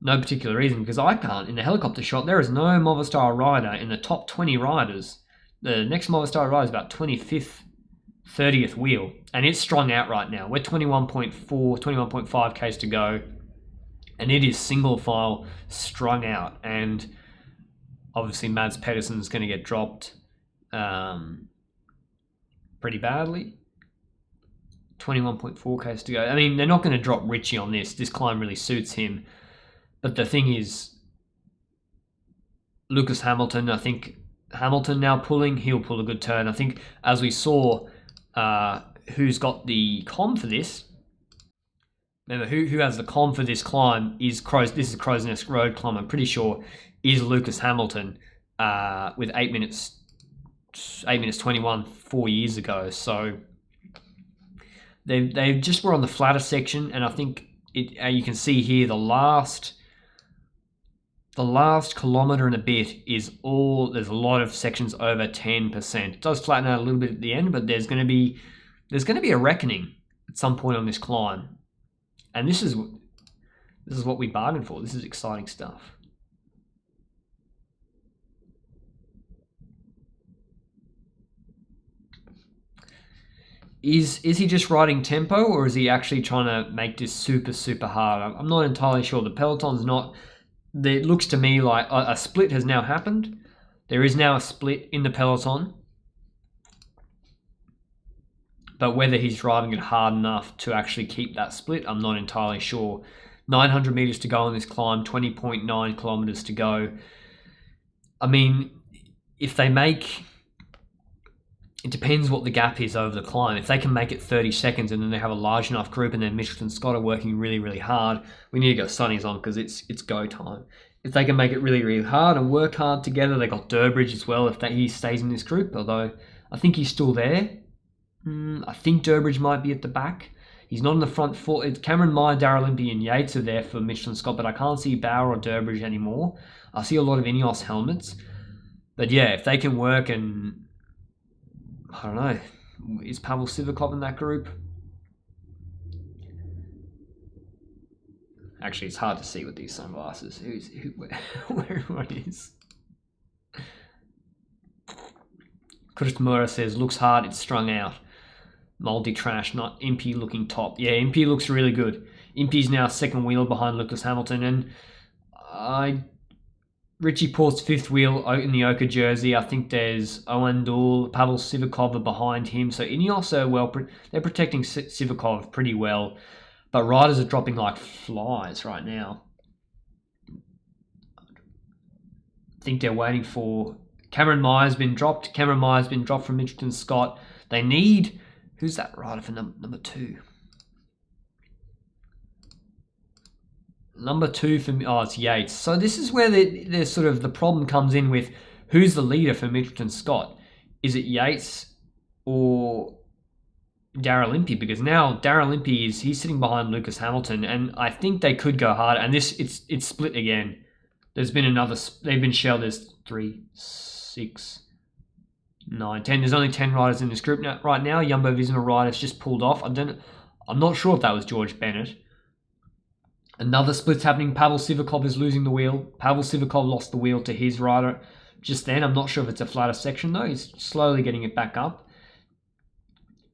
no particular reason. Because I can't. In the helicopter shot, there is no Movistar rider in the top 20 riders. The next Movistar rider is about 25th, 30th wheel, and it's strung out right now. We're 21.4, 21.5 Ks to go. And it is single file strung out. And obviously Mads Pedersen's going to get dropped pretty badly. 21.4 Ks to go. I mean, they're not going to drop Richie on this. This climb really suits him. But the thing is, Lucas Hamilton, I think Hamilton now pulling, he'll pull a good turn. I think as we saw, who's got the com for this, remember, who has the com for this climb is this is Crow's Nest Road climb, I'm pretty sure, is Lucas Hamilton with 8 minutes 21 4 years ago. So they just were on the flatter section, and I think you can see here the last kilometer and a bit there's a lot of sections over 10%. It does flatten out a little bit at the end, but there's going to be a reckoning at some point on this climb. And this is what we bargained for. This is exciting stuff. Is he just riding tempo, or is he actually trying to make this super, super hard? I'm not entirely sure. The Peloton's not... It looks to me like a split has now happened. There is now a split in the Peloton. But whether he's driving it hard enough to actually keep that split, I'm not entirely sure. 900 meters to go on this climb, 20.9 kilometers to go. I mean, if they make... It depends what the gap is over the climb. If they can make it 30 seconds and then they have a large enough group and then Mitchelton and Scott are working really, really hard, we need to get Sonny's on because it's go time. If they can make it really, really hard and work hard together, they got Durbridge as well if he stays in this group, although I think he's still there. I think Durbridge might be at the back. He's not in the front four. It's Cameron Meyer, Daryl Impey and Yates are there for Mitchelton and Scott, but I can't see Bauer or Durbridge anymore. I see a lot of Ineos helmets. But yeah, if they can work and... I don't know. Is Pavel Sivakov in that group? Actually, it's hard to see with these sunglasses. Where everyone is. Kursmura says, looks hard, it's strung out. Moldy trash, not Impey looking top. Yeah, Impey looks really good. Impey's now second wheel behind Lucas Hamilton, and Richie Porte's fifth wheel in the Oka jersey. I think there's Owen Dool, Pavel Sivakov are behind him. So Ineos are they're protecting Sivakov pretty well. But riders are dropping like flies right now. I think they're waiting for... Cameron Meyer's been dropped. Cameron Meyer's been dropped from Mitchelton Scott. They need Who's that rider for number 2? Number 2 for me, oh, it's Yates. So this is where the sort of the problem comes in with who's the leader for Mitchelton Scott. Is it Yates or Daryl Impey? Because now Daryl Impey he's sitting behind Lucas Hamilton, and I think they could go hard. And it's split again. There's been another. They've been shelled. There's 3, 6, 9, 10. There's only 10 riders in this group right now. Jumbo Visma riders just pulled off. I'm not sure if that was George Bennett. Another split's happening. Pavel Sivakov is losing the wheel. Pavel Sivakov lost the wheel to his rider just then. I'm not sure if it's a flatter section though. He's slowly getting it back up.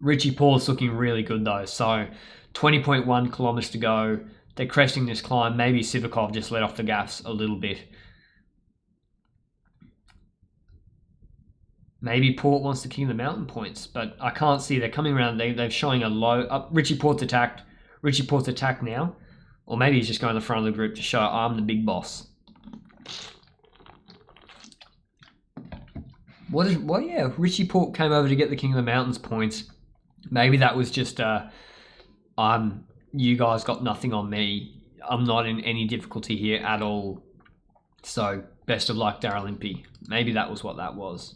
Richie Porte's looking really good though. So 20.1 kilometers to go. They're cresting this climb. Maybe Sivakov just let off the gas a little bit. Maybe Porte wants to king the mountain points, but I can't see. They're coming around. They're showing a low. Richie Porte's attacked. Richie Porte's attacked now. Or maybe he's just going to the front of the group to show I'm the big boss. Yeah, Richie Porte came over to get the King of the Mountains points. Maybe that was just you guys got nothing on me. I'm not in any difficulty here at all. So best of luck, Daryl Impey. Maybe that was what that was.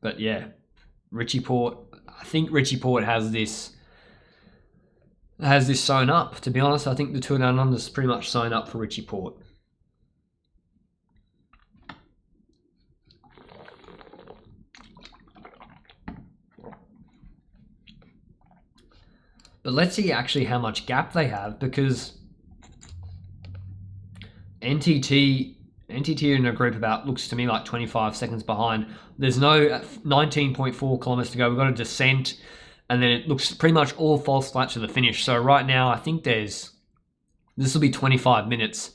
But yeah, Richie Porte. I think Richie Porte has this sewn up. To be honest, I think the Tour Down Under is pretty much sewn up for Richie Porte. But let's see actually how much gap they have, because NTT are in a group about, looks to me like 25 seconds behind. There's no 19.4 kilometers to go. We've got a descent, and then it looks pretty much all false flat to the finish. So right now, I think this will be 25 minutes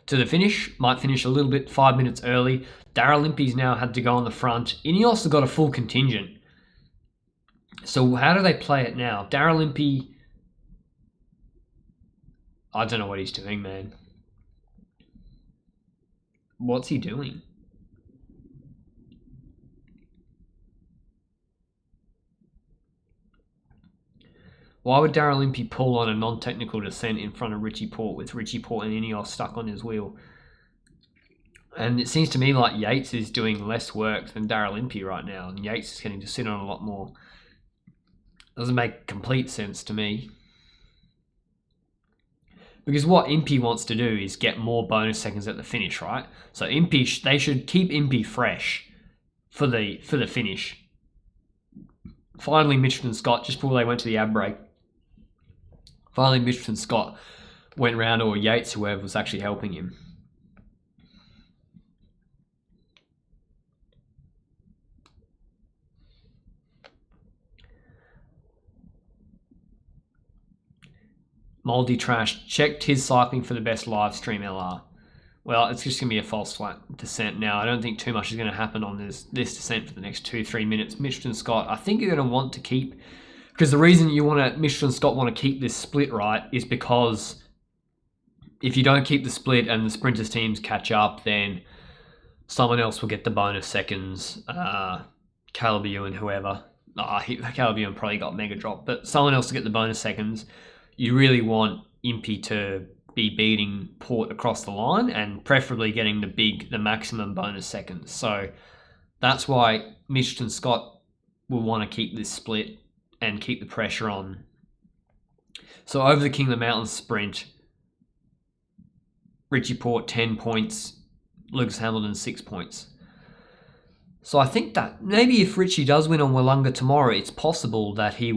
to the finish. Might finish a little bit, 5 minutes early. Daryl Impey's now had to go on the front. Ineos have got a full contingent. So how do they play it now? Daryl Impey, I don't know what he's doing, man. What's he doing? Why would Daryl Impey pull on a non-technical descent in front of Richie Porte with Richie Porte and Ineos stuck on his wheel? And it seems to me like Yates is doing less work than Daryl Impey right now, and Yates is getting to sit on a lot more. Doesn't make complete sense to me. Because what Impey wants to do is get more bonus seconds at the finish, right? So Impey, they should keep Impey fresh for the finish. Finally, Mitchelton Scott, just before they went to the ab break, finally Mitchelton Scott went round, or Yates, whoever was actually helping him. Moldy Trash checked his cycling for the best live stream LR. Well, it's just going to be a false flat descent now. I don't think too much is going to happen on this descent for the next 2-3 minutes. Mitchelton Scott, I think you're going to want to keep, because the reason Mitchelton Scott want to keep this split, right, is because if you don't keep the split and the sprinters teams catch up, then someone else will get the bonus seconds. Caleb Ewan, whoever. Caleb Ewan probably got mega drop, but someone else to get the bonus seconds. You really want Impey to be beating Porte across the line and preferably getting the maximum bonus seconds. So that's why Mitchelton Scott will want to keep this split and keep the pressure on. So over the King of the Mountains sprint, Richie Porte 10 points, Lucas Hamilton 6 points. So I think that maybe if Richie does win on Wollonga tomorrow, it's possible that he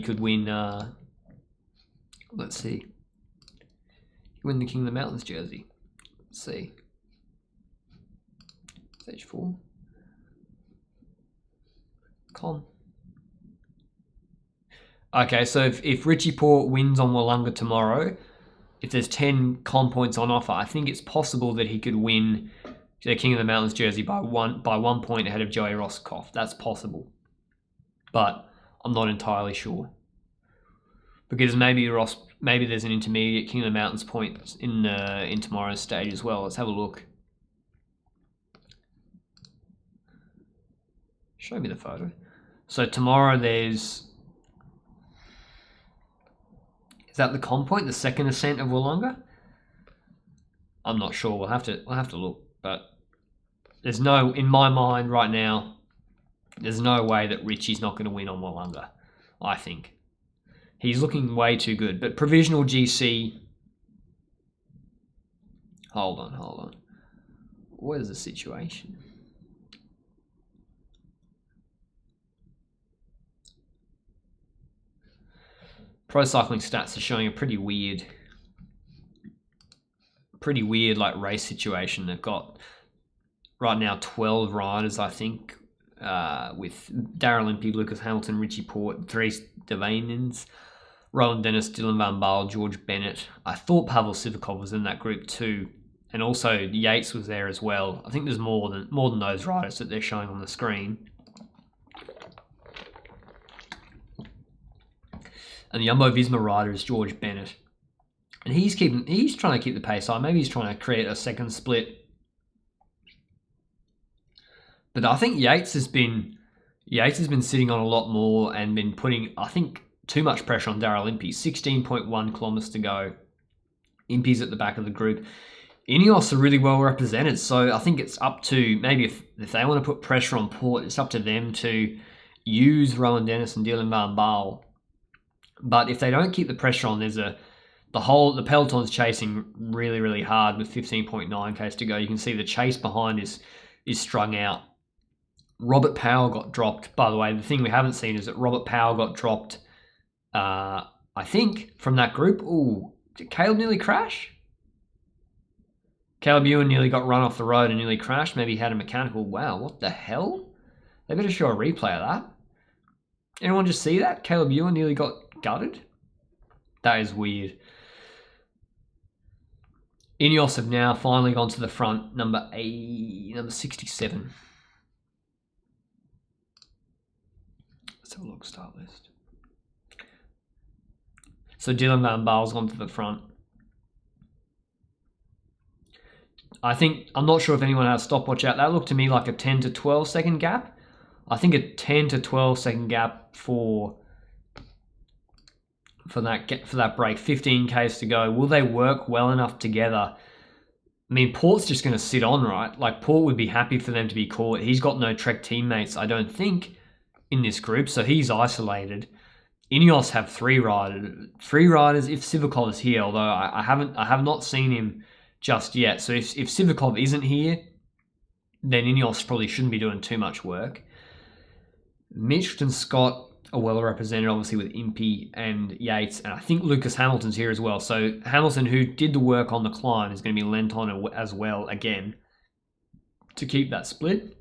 could win, let's see, win the King of the Mountains jersey. Let's see. Stage 4. Okay, so if Richie Porte wins on Wollonga tomorrow, if there's 10 com points on offer, I think it's possible that he could win the King of the Mountains jersey by one point ahead of Joey Roscoff. That's possible. But I'm not entirely sure. Because maybe there's an intermediate King of the Mountains point in tomorrow's stage as well. Let's have a look. Show me the photo. So tomorrow there's... Is that the comp point, the second ascent of Wollonga? I'm not sure. We'll have to look. But there's no, in my mind right now, there's no way that Richie's not going to win on Wollonga, I think. He's looking way too good. But provisional GC... Hold on. What is the situation? Pro Cycling Stats are showing a pretty weird like race situation. They've got right now 12 riders, I think, with Daryl Impey, Lucas Hamilton, Richie Porte, Dries de Veenens, Rowan Dennis, Dylan Van Baarle, George Bennett. I thought Pavel Sivakov was in that group too, and also Yates was there as well. I think there's more than those riders that they're showing on the screen. And the Jumbo Visma rider is George Bennett. And he's trying to keep the pace high. Maybe he's trying to create a second split. But I think Yates has been sitting on a lot more and been putting, I think, too much pressure on Daryl Impey. 16.1 kilometers to go. Impey's at the back of the group. Ineos are really well represented, so I think it's up to, maybe if they want to put pressure on Porte, it's up to them to use Rowan Dennis and Dylan Van Baarle. But if they don't keep the pressure on, the Peloton's chasing really, really hard with 15.9 k's to go. You can see the chase behind is strung out. Robert Powell got dropped. By the way, the thing we haven't seen is that Robert Powell got dropped, I think, from that group. Ooh, did Caleb nearly crash? Caleb Ewan nearly got run off the road and nearly crashed. Maybe he had a mechanical. Wow, what the hell? They better show a replay of that. Anyone just see that? Caleb Ewan nearly got gutted? That is weird. Ineos have now finally gone to the front, number 67. Let's have a look, start list. So Dylan Van Baarle's gone to the front. I'm not sure if anyone has a stopwatch out. That looked to me like a 10 to 12 second gap. I think a 10 to 12 second gap for that break. 15 k's to go. Will they work well enough together? I mean, Porte's just going to sit on, right? Like, Porte would be happy for them to be caught. He's got no Trek teammates, I don't think, in this group, so he's isolated. Ineos have three riders if Sivakov is here, although I have not seen him just yet. So if Sivakov isn't here, then Ineos probably shouldn't be doing too much work. Mitchelton Scott are well represented, obviously, with Impey and Yates, and I think Lucas Hamilton's here as well. So Hamilton, who did the work on the climb, is going to be Lanterne as well again to keep that split.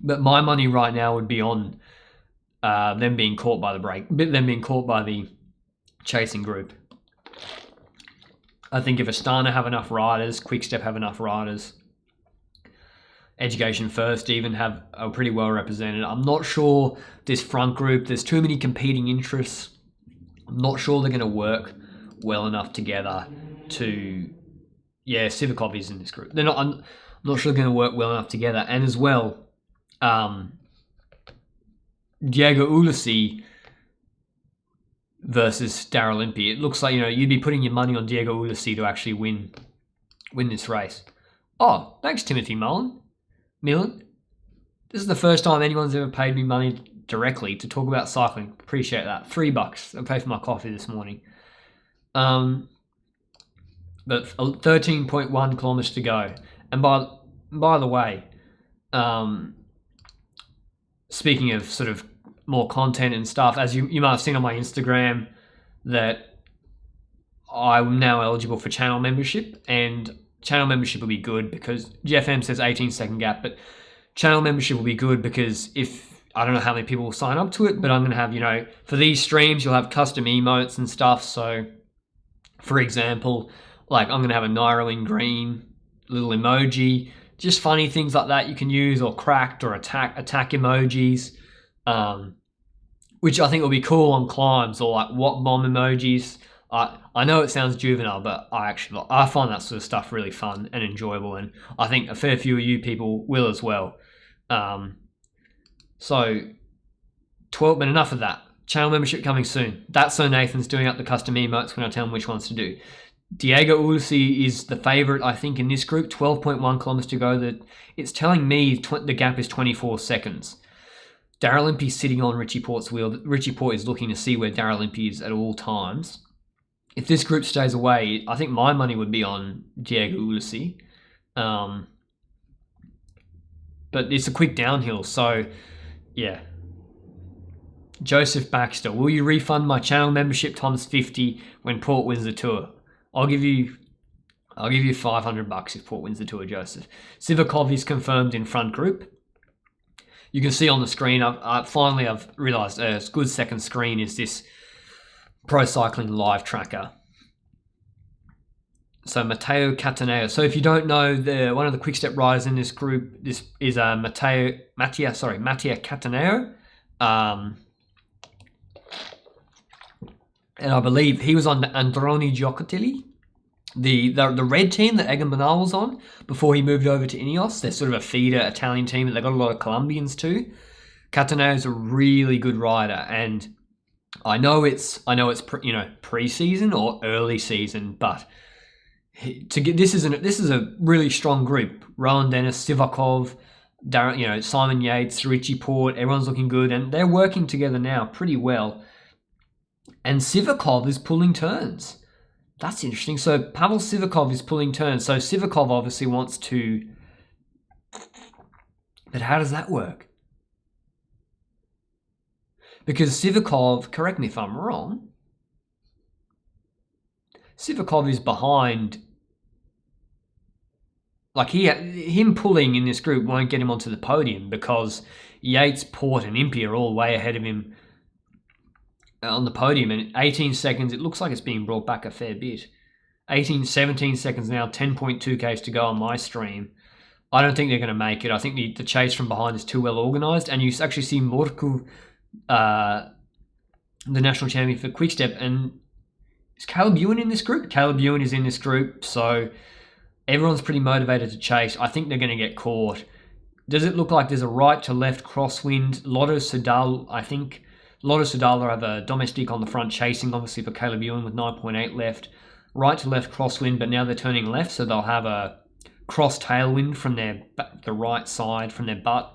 But my money right now would be on them being caught by the chasing group. I think if Astana have enough riders, Quickstep have enough riders, Education First even are pretty well represented. I'm not sure this front group, there's too many competing interests. I'm not sure they're going to work well enough together to... Yeah, Sivakov is in this group. I'm not sure they're going to work well enough together. And as well, Diego Ulissi versus Daryl Impey. It looks like, you'd be putting your money on Diego Ulissi to actually win this race. Oh, thanks, Timothy Millen. This is the first time anyone's ever paid me money directly to talk about cycling. Appreciate that. $3. I paid for my coffee this morning. But 13.1 kilometers to go. And by the way, speaking of sort of more content and stuff, as you might have seen on my Instagram, that I'm now eligible for channel membership, and channel membership will be good because GFM says 18-second gap, but channel membership will be good because I don't know how many people will sign up to it, but I'm going to have, for these streams, you'll have custom emotes and stuff. So, for example, like I'm going to have a Nairo in green little emoji, just funny things like that you can use, or cracked or attack emojis, which I think will be cool on climbs, or like what bomb emojis. I know it sounds juvenile, but I find that sort of stuff really fun and enjoyable, and I think a fair few of you people will as well. So 12, but enough of that. Channel membership coming soon. That's so Nathan's doing up the custom emotes when I tell him which ones to do. Diego Ulissi is the favourite, I think, in this group. 12.1 kilometres to go. It's telling me the gap is 24 seconds. Daryl Impey sitting on Richie Porte's wheel. Richie Porte is looking to see where Daryl Impey is at all times. If this group stays away, I think my money would be on Diego Ulissi. But it's a quick downhill, so yeah. Joseph Baxter, will you refund my channel membership times 50 when Porte wins the Tour? I'll give you $500 if Porte wins the Tour, Joseph. Sivakov is confirmed in front group. You can see on the screen, I've realised a good second screen is this Pro Cycling Live tracker. So Matteo Cataneo. So if you don't know, one of the quick step riders in this group, this is Mattia Cataneo. And I believe he was on Androni Giocotelli, the red team that Egan Bernal was on before he moved over to Ineos. They're sort of a feeder Italian team that they got a lot of Colombians too. Cataneo is a really good rider, and I know it's pre-season or early season, but this is a really strong group. Rowan Dennis, Sivakov, Darren, Simon Yates, Richie Porte, everyone's looking good, and they're working together now pretty well. And Sivakov is pulling turns. That's interesting. So Pavel Sivakov is pulling turns. So Sivakov obviously wants to... But how does that work? Because Sivakov, correct me if I'm wrong, Sivakov is behind... Like, him pulling in this group won't get him onto the podium because Yates, Porte and Impey are all way ahead of him on the podium. And 18 seconds, it looks like it's being brought back a fair bit. 17 seconds now, 10.2 Ks to go on my stream. I don't think they're going to make it. I think the chase from behind is too well organised. And you actually see Morku, the national champion for Quickstep. And is Caleb Ewan in this group? Caleb Ewan is in this group, so everyone's pretty motivated to chase. I think they're going to get caught. Does it look like there's a right to left crosswind? Lotto Sudal, I think. Lotto Sudal have a domestique on the front chasing, obviously, for Caleb Ewan with 9.8 left. Right to left crosswind, but now they're turning left, so they'll have a cross tailwind from the right side, from their butt.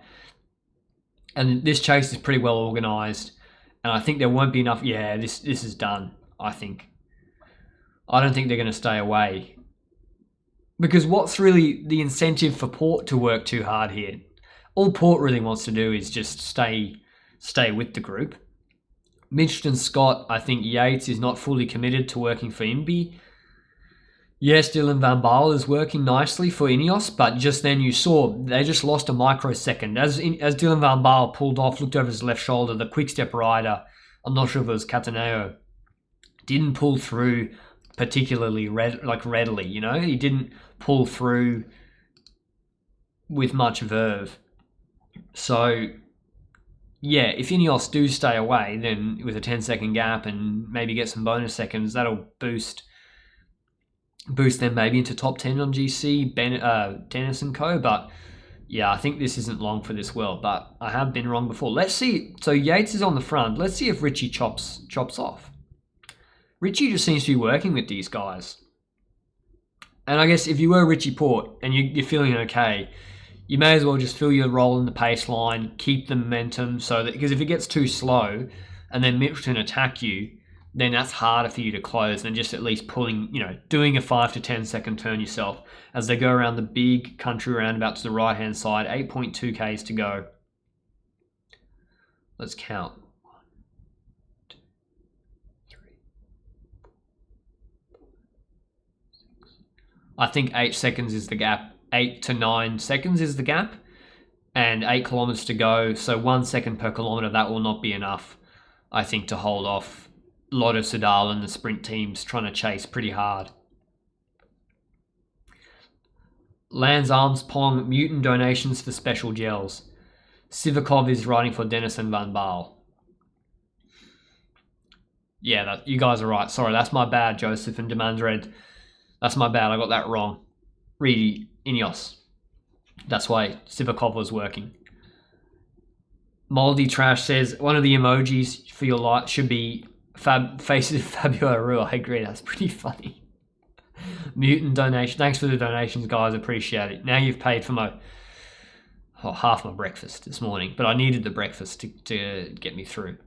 And this chase is pretty well organised. And I think there won't be enough... Yeah, this is done, I think. I don't think they're going to stay away. Because what's really the incentive for Porte to work too hard here? All Porte really wants to do is just stay with the group. Mitchelton Scott, I think Yates is not fully committed to working for Impey. Yes, Dylan Van Baarle is working nicely for Ineos, but just then you saw they just lost a microsecond. As Dylan Van Baarle pulled off, looked over his left shoulder, the quick-step rider, I'm not sure if it was Cataneo, didn't pull through particularly readily, He didn't pull through with much verve. So, yeah, if Ineos do stay away, then with a 10-second gap and maybe get some bonus seconds, that'll boost them maybe into top 10 on GC, Dennis and co. But yeah, I think this isn't long for this world, but I have been wrong before. Let's see. So Yates is on the front. Let's see if Richie chops off. Richie just seems to be working with these guys. And I guess if you were Richie Porte and you're feeling okay, you may as well just fill your role in the pace line, keep the momentum, so that, because if it gets too slow and then Mitchelton attack you, then that's harder for you to close than just at least pulling, doing a 5 to 10 second turn yourself as they go around the big country roundabout to the right hand side. 8.2 Ks to go. Let's count. 1, 2, 3, 4, 5, 6. I think 8 seconds is the gap. 8 to 9 seconds is the gap, and 8 kilometers to go. So 1 second per kilometer. That will not be enough, I think, to hold off Lotto Sudal and the sprint teams trying to chase pretty hard. Lance Armstrong, mutant donations for special gels. Sivakov is riding for Dennis and Van Baarle. Yeah, you guys are right. Sorry, that's my bad, Joseph and Demandred. That's my bad. I got that wrong. Really, Ineos. That's why Sivakov was working. Moldy Trash says one of the emojis for your light should be faces of Fabio Aru. I agree, that's pretty funny. Mutant donation. Thanks for the donations, guys. Appreciate it. Now you've paid for half my breakfast this morning, but I needed the breakfast to get me through.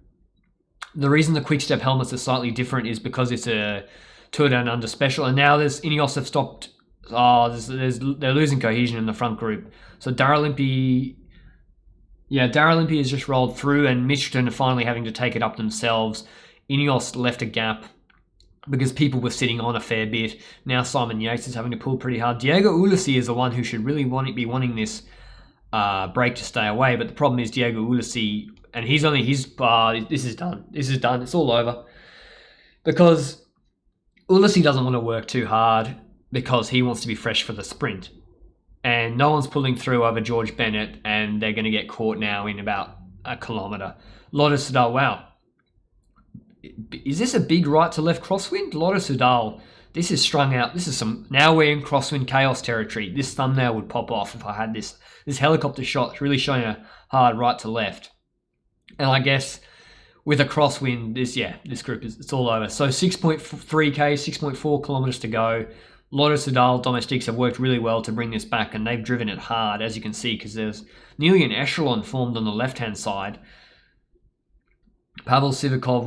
The reason the Quick-Step helmets are slightly different is because it's a Tour Down Under special, and now Ineos have stopped. They're losing cohesion in the front group. So Daryl Impey has just rolled through, and Mitchelton are finally having to take it up themselves. Ineos left a gap because people were sitting on a fair bit. Now Simon Yates is having to pull pretty hard. Diego Ulissi is the one who should really be wanting this break to stay away, but the problem is Diego Ulissi, and this is done. This is done. It's all over. Because Ulissi doesn't want to work too hard because he wants to be fresh for the sprint. And no one's pulling through over George Bennett, and they're going to get caught now in about a kilometre. Lotte Soudal, wow. Is this a big right to left crosswind? Lotte Soudal, this is strung out. This is now we're in crosswind chaos territory. This thumbnail would pop off if I had this helicopter shot really showing a hard right to left. And I guess with a crosswind, this group it's all over. So 6.3k, 6.4 kilometres to go. Lotte Soudal domestiques have worked really well to bring this back, and they've driven it hard, as you can see, because there's nearly an echelon formed on the left-hand side. Pavel Sivakov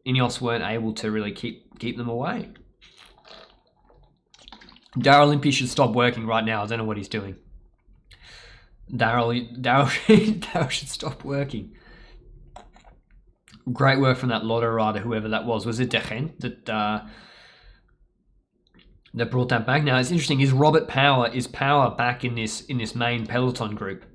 Ineos weren't able to really keep them away. Daryl Impey should stop working right now. I don't know what he's doing. Daryl should stop working. Great work from that Lotte rider, whoever that was. Was it Dechen that brought that back? Now it's interesting. Is Power back in this main Peloton group?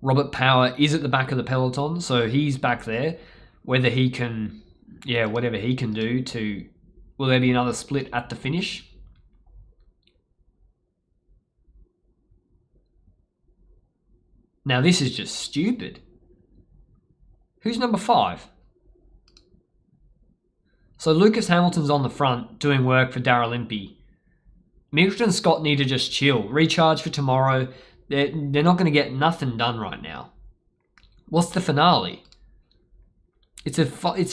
Robert Power is at the back of the Peloton, so he's back there. Whether he can, whatever he can do to, will there be another split at the finish? Now this is just stupid. Who's number 5? So Lucas Hamilton's on the front doing work for Daryl Impey. Mitchelton and Scott need to just chill. Recharge for tomorrow. They're not going to get nothing done right now. What's the finale? It's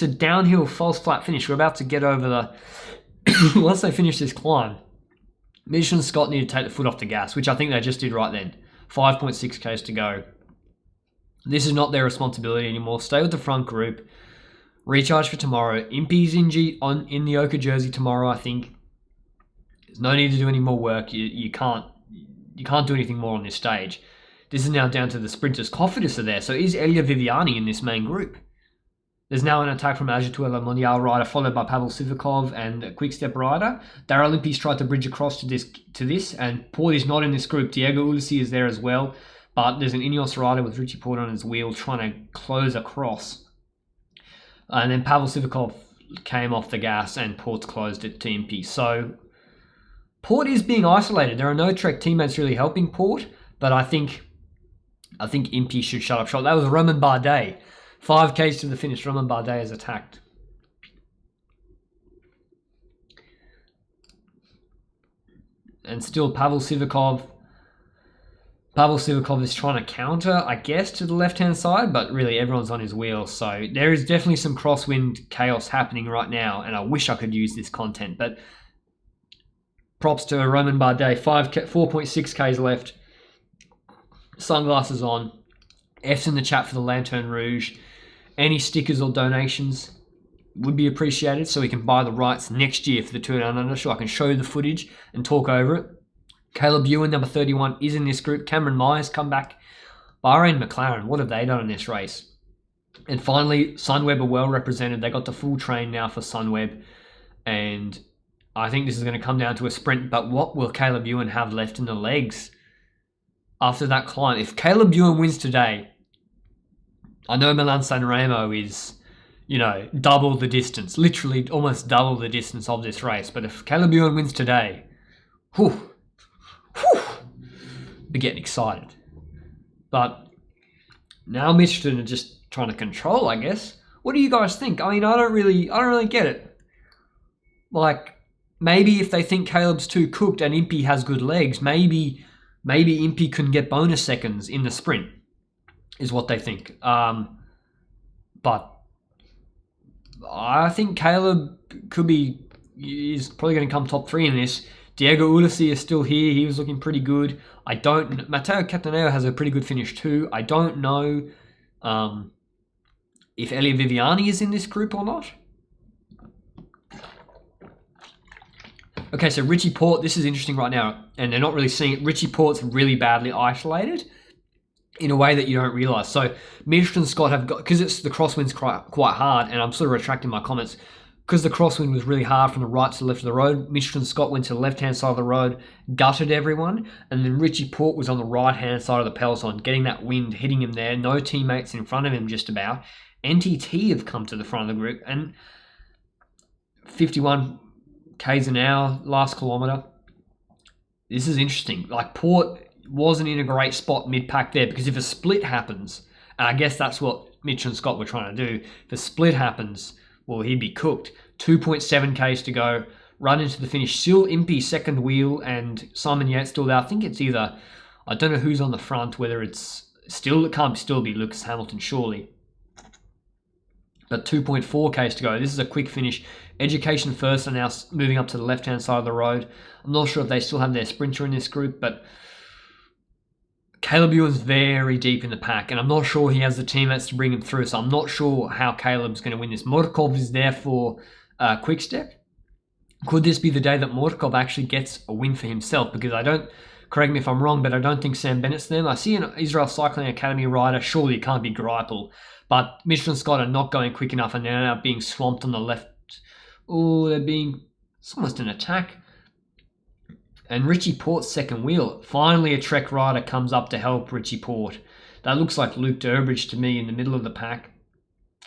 a downhill false flat finish. We're about to get over the... Once they finish this climb, Mitchelton and Scott need to take the foot off the gas, which I think they just did right then. 5.6 k's to go. This is not their responsibility anymore. Stay with the front group. Recharge for tomorrow. Impey's in the Oka jersey tomorrow, I think. There's no need to do any more work. You can't do anything more on this stage. This is now down to the sprinters. Cofidis are there. So is Elia Viviani in this main group? There's now an attack from Agitour La Mondiale rider, followed by Pavel Sivakov and a quick-step rider. Daryl Impey's tried to bridge across to this, and Porte is not in this group. Diego Ulissi is there as well, but there's an Ineos rider with Richie Porte on his wheel trying to close across. And then Pavel Sivakov came off the gas, and Porte closed it to Impey. So Porte is being isolated. There are no Trek teammates really helping Porte, but I think Impey should shut up shop. That was Romain Bardet. 5 k's to the finish. Romain Bardet is attacked. And still Pavel Sivakov is trying to counter, I guess, to the left-hand side, but really everyone's on his wheel. So there is definitely some crosswind chaos happening right now, and I wish I could use this content. But props to Romain Bardet. 4.6 k's left. Sunglasses on. F's in the chat for the Lanterne Rouge. Any stickers or donations would be appreciated so we can buy the rights next year for the Tour Down Under, so I can show you the footage and talk over it. Caleb Ewan, number 31, is in this group. Cameron Myers come back. Bahrain McLaren, what have they done in this race? And finally, Sunweb are well represented. They got the full train now for Sunweb, and I think this is going to come down to a sprint, but what will Caleb Ewan have left in the legs after that climb? If Caleb Ewan wins today, I know Milan San Remo is, double the distance, literally almost double the distance of this race. But if Caleb Ewan wins today, we're getting excited. But now Mitchelton are just trying to control, I guess. What do you guys think? I mean, I don't really get it. Like, maybe if they think Caleb's too cooked and Impey has good legs, maybe maybe Impey couldn't get bonus seconds in the sprint, is what they think. But I think Caleb is probably going to come top 3 in this. Diego Ulissi is still here. He was looking pretty good. Matteo Cataneo has a pretty good finish too. I don't know if Elia Viviani is in this group or not. Okay, so Richie Porte, this is interesting right now, and they're not really seeing it. Richie Porte's really badly isolated in a way that you don't realise. So Mitchell and Scott have got, because it's the crosswind's quite hard, and I'm sort of retracting my comments, because the crosswind was really hard from the right to the left of the road. Mitchell and Scott went to the left-hand side of the road, gutted everyone, and then Richie Porte was on the right-hand side of the peloton, getting that wind, hitting him there. No teammates in front of him just about. NTT have come to the front of the group, and 51 k's an hour, last kilometre. This is interesting. Like, Porte wasn't in a great spot mid-pack there, because if a split happens, and I guess that's what Mitch and Scott were trying to do, if a split happens, well, he'd be cooked. 2.7 k's to go, run into the finish. Still Impey second wheel, and Simon Yates still there. I think it's either, I don't know who's on the front, whether it's still, it can't still be Lucas Hamilton, surely. But 2.4 k's to go. This is a quick finish. Education First are now moving up to the left-hand side of the road. I'm not sure if they still have their sprinter in this group, but Caleb Ewan's very deep in the pack, and I'm not sure he has the teammates to bring him through, so I'm not sure how Caleb's going to win this. Morkov is there for Quick Step. Could this be the day that Morkov actually gets a win for himself? Because correct me if I'm wrong, but I don't think Sam Bennett's there. I see an Israel Cycling Academy rider, surely it can't be Greipel, but Mitchell and Scott are not going quick enough, and they're now being swamped on the left. Oh, it's almost an attack. And Richie Porte's second wheel. Finally, a Trek rider comes up to help Richie Porte. That looks like Luke Durbridge to me in the middle of the pack.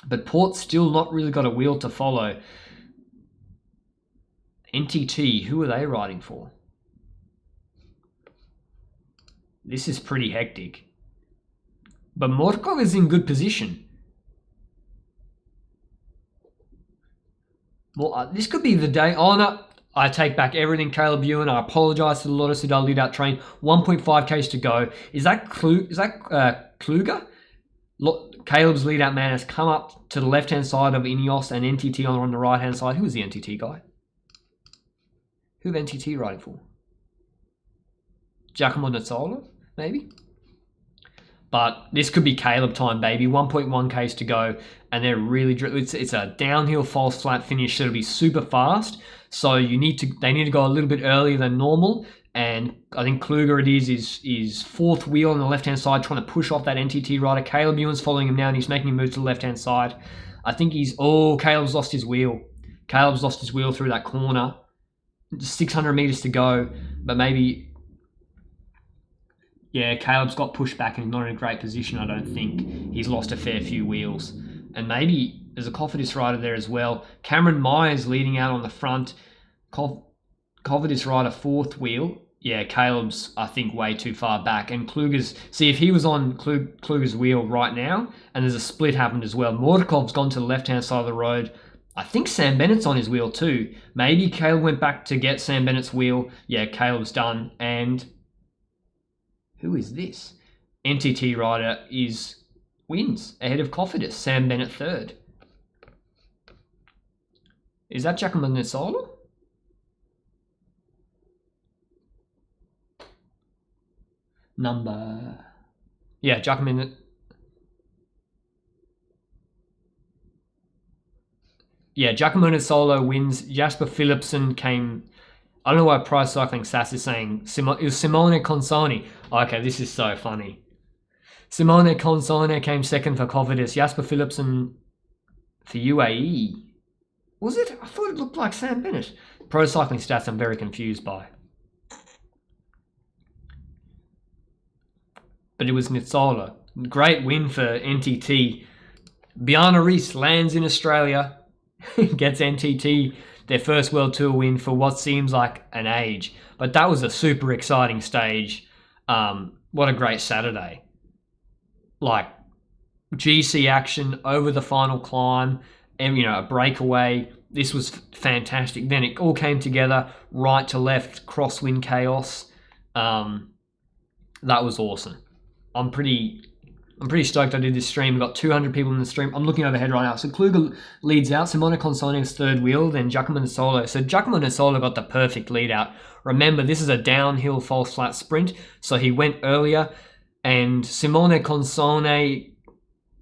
But Porte's still not really got a wheel to follow. NTT, who are they riding for? This is pretty hectic. But Morkov is in good position. Well, this could be the day. Oh, no. I take back everything, Caleb Ewan. I apologise to the Lotto Sudal lead out train. 1.5 k's to go. Is that Kluger? Caleb's lead out man has come up to the left-hand side of Ineos and NTT on the right-hand side. Who is the NTT guy? Who have NTT riding for? Giacomo Nizzolo, maybe? But this could be Caleb time, baby. 1.1 k's to go, and they're really... It's a downhill false flat finish, so it'll be super fast. So they need to go a little bit earlier than normal, and I think Kluger is fourth wheel on the left-hand side, trying to push off that NTT rider. Caleb Ewan's following him now, and he's making him move to the left-hand side. I think Caleb's lost his wheel. Caleb's lost his wheel through that corner. 600 meters to go, but maybe... Yeah, Caleb's got pushed back and he's not in a great position, I don't think. He's lost a fair few wheels. And maybe there's a Cofidis rider there as well. Cameron Myers leading out on the front. Cofidis rider fourth wheel. Yeah, Caleb's, I think, way too far back. And Kluger's... See, if he was on Kluger's wheel right now, and there's a split happened as well, Mordakov's gone to the left-hand side of the road. I think Sam Bennett's on his wheel too. Maybe Caleb went back to get Sam Bennett's wheel. Yeah, Caleb's done. And... who is this? NTT rider wins ahead of Cofidis. Sam Bennett third. Is that Giacomo Nizzolo? Yeah, Giacomo. Yeah, Giacomo Nizzolo wins. Jasper Philipsen came... I don't know why Prize Cycling Sass is saying... it was Simone Consoni. Okay, this is so funny. Simone Consoni came second for Cofidis. Jasper Philipsen for UAE. Was it? I thought it looked like Sam Bennett. Pro Cycling Stats I'm very confused by. But it was Nizzolo. Great win for NTT. Bjarne Riis lands in Australia. Gets NTT their first World Tour win for what seems like an age. But that was a super exciting stage. What a great Saturday. Like, GC action over the final climb, and, a breakaway. This was fantastic. Then it all came together, right to left, crosswind chaos. That was awesome. I'm pretty stoked I did this stream. We've got 200 people in the stream. I'm looking overhead right now. So Kluger leads out. Simone Consone's third wheel, then Giacomo Nizzolo. So Giacomo Nizzolo got the perfect lead out. Remember, this is a downhill false flat sprint, so he went earlier, and Simone Consone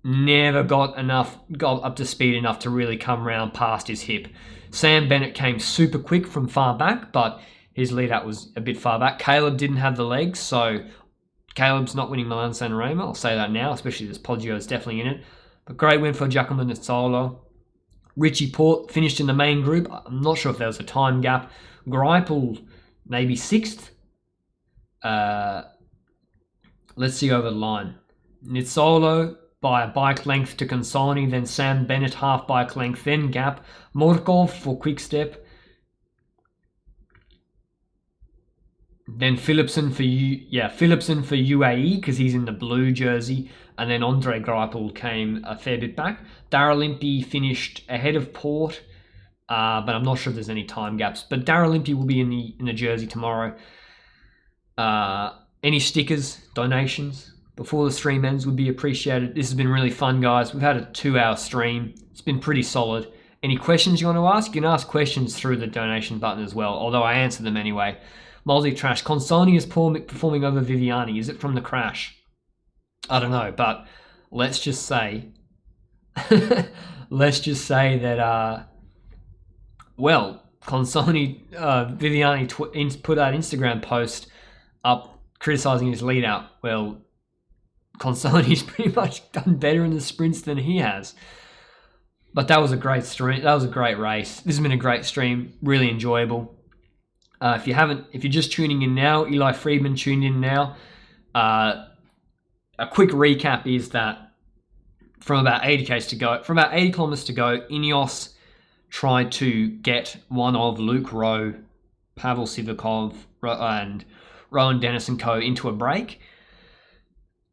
never got up to speed enough to really come round past his hip. Sam Bennett came super quick from far back, but his lead out was a bit far back. Caleb didn't have the legs, so Caleb's not winning Milan San Remo. I'll say that now, especially this Poggio is definitely in it. But great win for Giacomo Nizzolo. Richie Porte finished in the main group. I'm not sure if there was a time gap. Greipel maybe 6th. Let's see over the line. Nizzolo by a bike length to Consoni, then Sam Bennett half bike length, then gap. Morkov for quick step. Then Philipsen for UAE because he's in the blue jersey, and then Andre Greipel came a fair bit back. Daryl Impey finished ahead of Porte, but I'm not sure if there's any time gaps. But Daryl Impey will be in the jersey tomorrow. Any stickers, donations before the stream ends would be appreciated. This has been really fun, guys. We've had a 2-hour stream. It's been pretty solid. Any questions you want to ask? You can ask questions through the donation button as well, although I answer them anyway. Moldy Trash. Consoni is performing over Viviani. Is it from the crash? I don't know, but let's just say that Consoni Viviani put that Instagram post up criticizing his lead out. Well, Consoni's pretty much done better in the sprints than he has. But that was a great stream. That was a great race. This has been a great stream. Really enjoyable. If you're just tuning in now, Eli Friedman tuned in now. A quick recap is that from about 80 kilometers to go, Ineos tried to get one of Luke Rowe, Pavel Sivakov, and Rowan Dennis and co. into a break.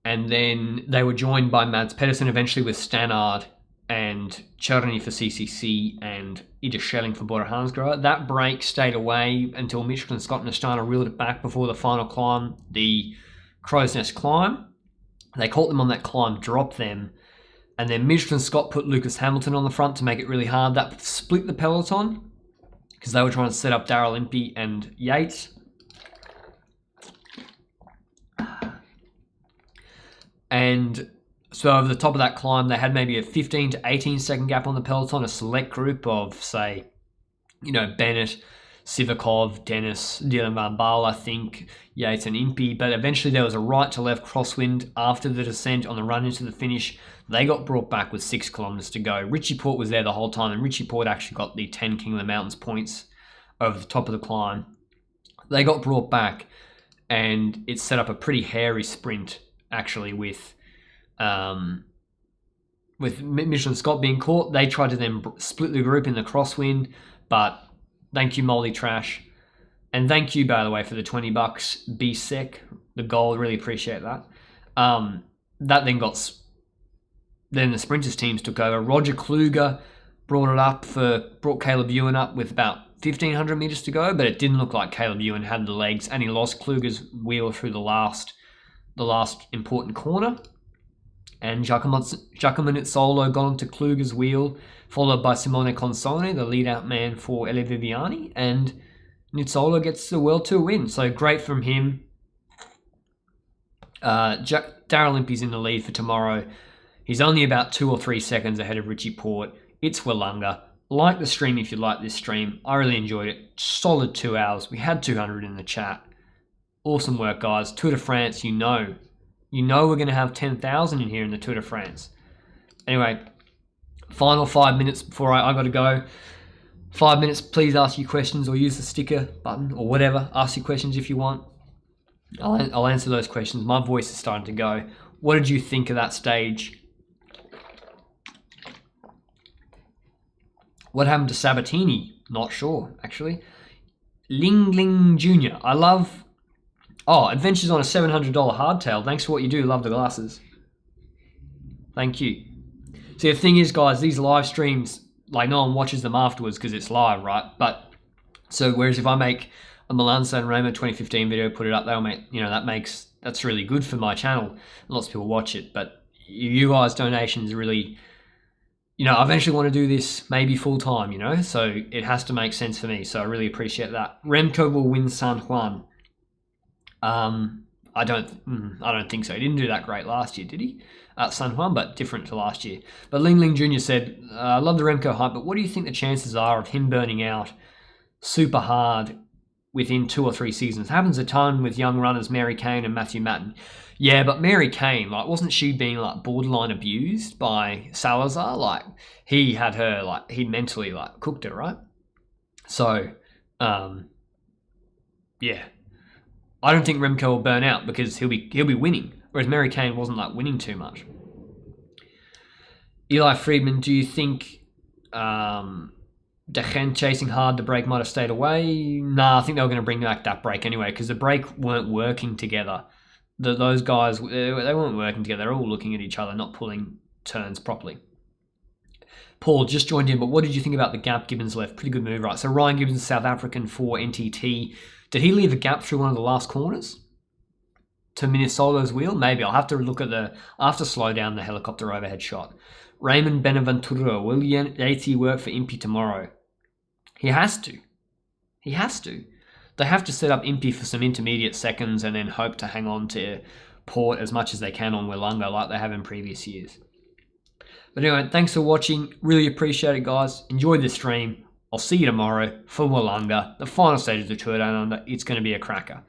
And then they were joined by Mads Pedersen eventually with Stannard and Czerny for CCC and Ida Schelling for Bora Hansgrohe. That break stayed away until Michelin Scott and Astana reeled it back before the final climb, the Crow's Nest climb. They caught them on that climb, dropped them, and then Michelin Scott put Lucas Hamilton on the front to make it really hard. That split the peloton because they were trying to set up Daryl Impey and Yates. And so over the top of that climb, they had maybe a 15 to 18 second gap on the peloton, a select group of, say, Bennett, Sivakov, Dennis, Dylan Van Baal, I think, Yates and Impey. But eventually there was a right to left crosswind after the descent on the run into the finish. They got brought back with 6 kilometers to go. Richie Porte was there the whole time, and Richie Porte actually got the 10 King of the Mountains points over the top of the climb. They got brought back, and it set up a pretty hairy sprint, actually, with Michelin Scott being caught. They tried to then split the group in the crosswind, but thank you, Moldy Trash. And thank you, by the way, for the $20, B-Sec, the goal. Really appreciate that. That then the sprinters teams took over. Roger Kluger brought Caleb Ewan up with about 1,500 meters to go, but it didn't look like Caleb Ewan had the legs, and he lost Kluger's wheel through the last important corner. And Giacomo Nizzolo got onto Kluger's wheel, followed by Simone Consone, the lead-out man for Ele Viviani, and Nizzolo gets the World Tour win. So great from him. Daryl Impey's in the lead for tomorrow. He's only about 2 or 3 seconds ahead of Richie Porte. It's Willunga. Like the stream if you like this stream. I really enjoyed it. Solid 2 hours. We had 200 in the chat. Awesome work, guys. Tour de France, you know we're going to have 10,000 in here in the Tour de France. Anyway, final 5 minutes before I got to go. 5 minutes, please ask your questions or use the sticker button or whatever. Ask your questions if you want. I'll answer those questions. My voice is starting to go. What did you think of that stage? What happened to Sabatini? Not sure, actually. Ling Ling Jr. I love... Oh, Adventures on a $700 hardtail. Thanks for what you do. Love the glasses. Thank you. See, the thing is, guys, these live streams, like, no one watches them afterwards because it's live, right? But, so, whereas if I make a Milan San Remo 2015 video, put it up, that'll make, that makes that's really good for my channel. Lots of people watch it, but you guys' donations really, I eventually want to do this maybe full time, so it has to make sense for me. So I really appreciate that. Remco will win San Juan. I don't think so. He didn't do that great last year, did he? At San Juan, but different to last year. But Ling Ling Jr. said, I love the Remco hype, but what do you think the chances are of him burning out super hard within 2 or 3 seasons? It happens a ton with young runners, Mary Kane and Matthew Matten. Yeah, but Mary Kane, wasn't she being borderline abused by Salazar? He had her, he mentally cooked her, right? So, yeah. I don't think Remco will burn out because he'll be winning, whereas Mary Kane wasn't winning too much. Eli Friedman, do you think Dechen chasing hard, the break might have stayed away? Nah, I think they were going to bring back that break anyway because the break weren't working together. Those guys, they weren't working together. They're all looking at each other, not pulling turns properly. Paul just joined in, but what did you think about the gap Gibbons left? Pretty good move, right? So Ryan Gibbons, South African for NTT. Did he leave a gap through one of the last corners to Minnesota's wheel? Maybe. I'll have to look at I'll have to slow down the helicopter overhead shot. Raymond Benaventura, will Yates work for Impey tomorrow? He has to. He has to. They have to set up Impey for some intermediate seconds and then hope to hang on to Porte as much as they can on Willunga like they have in previous years. But anyway, thanks for watching. Really appreciate it, guys. Enjoy the stream. I'll see you tomorrow for Willunga, the final stage of the Tour Down Under. It's going to be a cracker.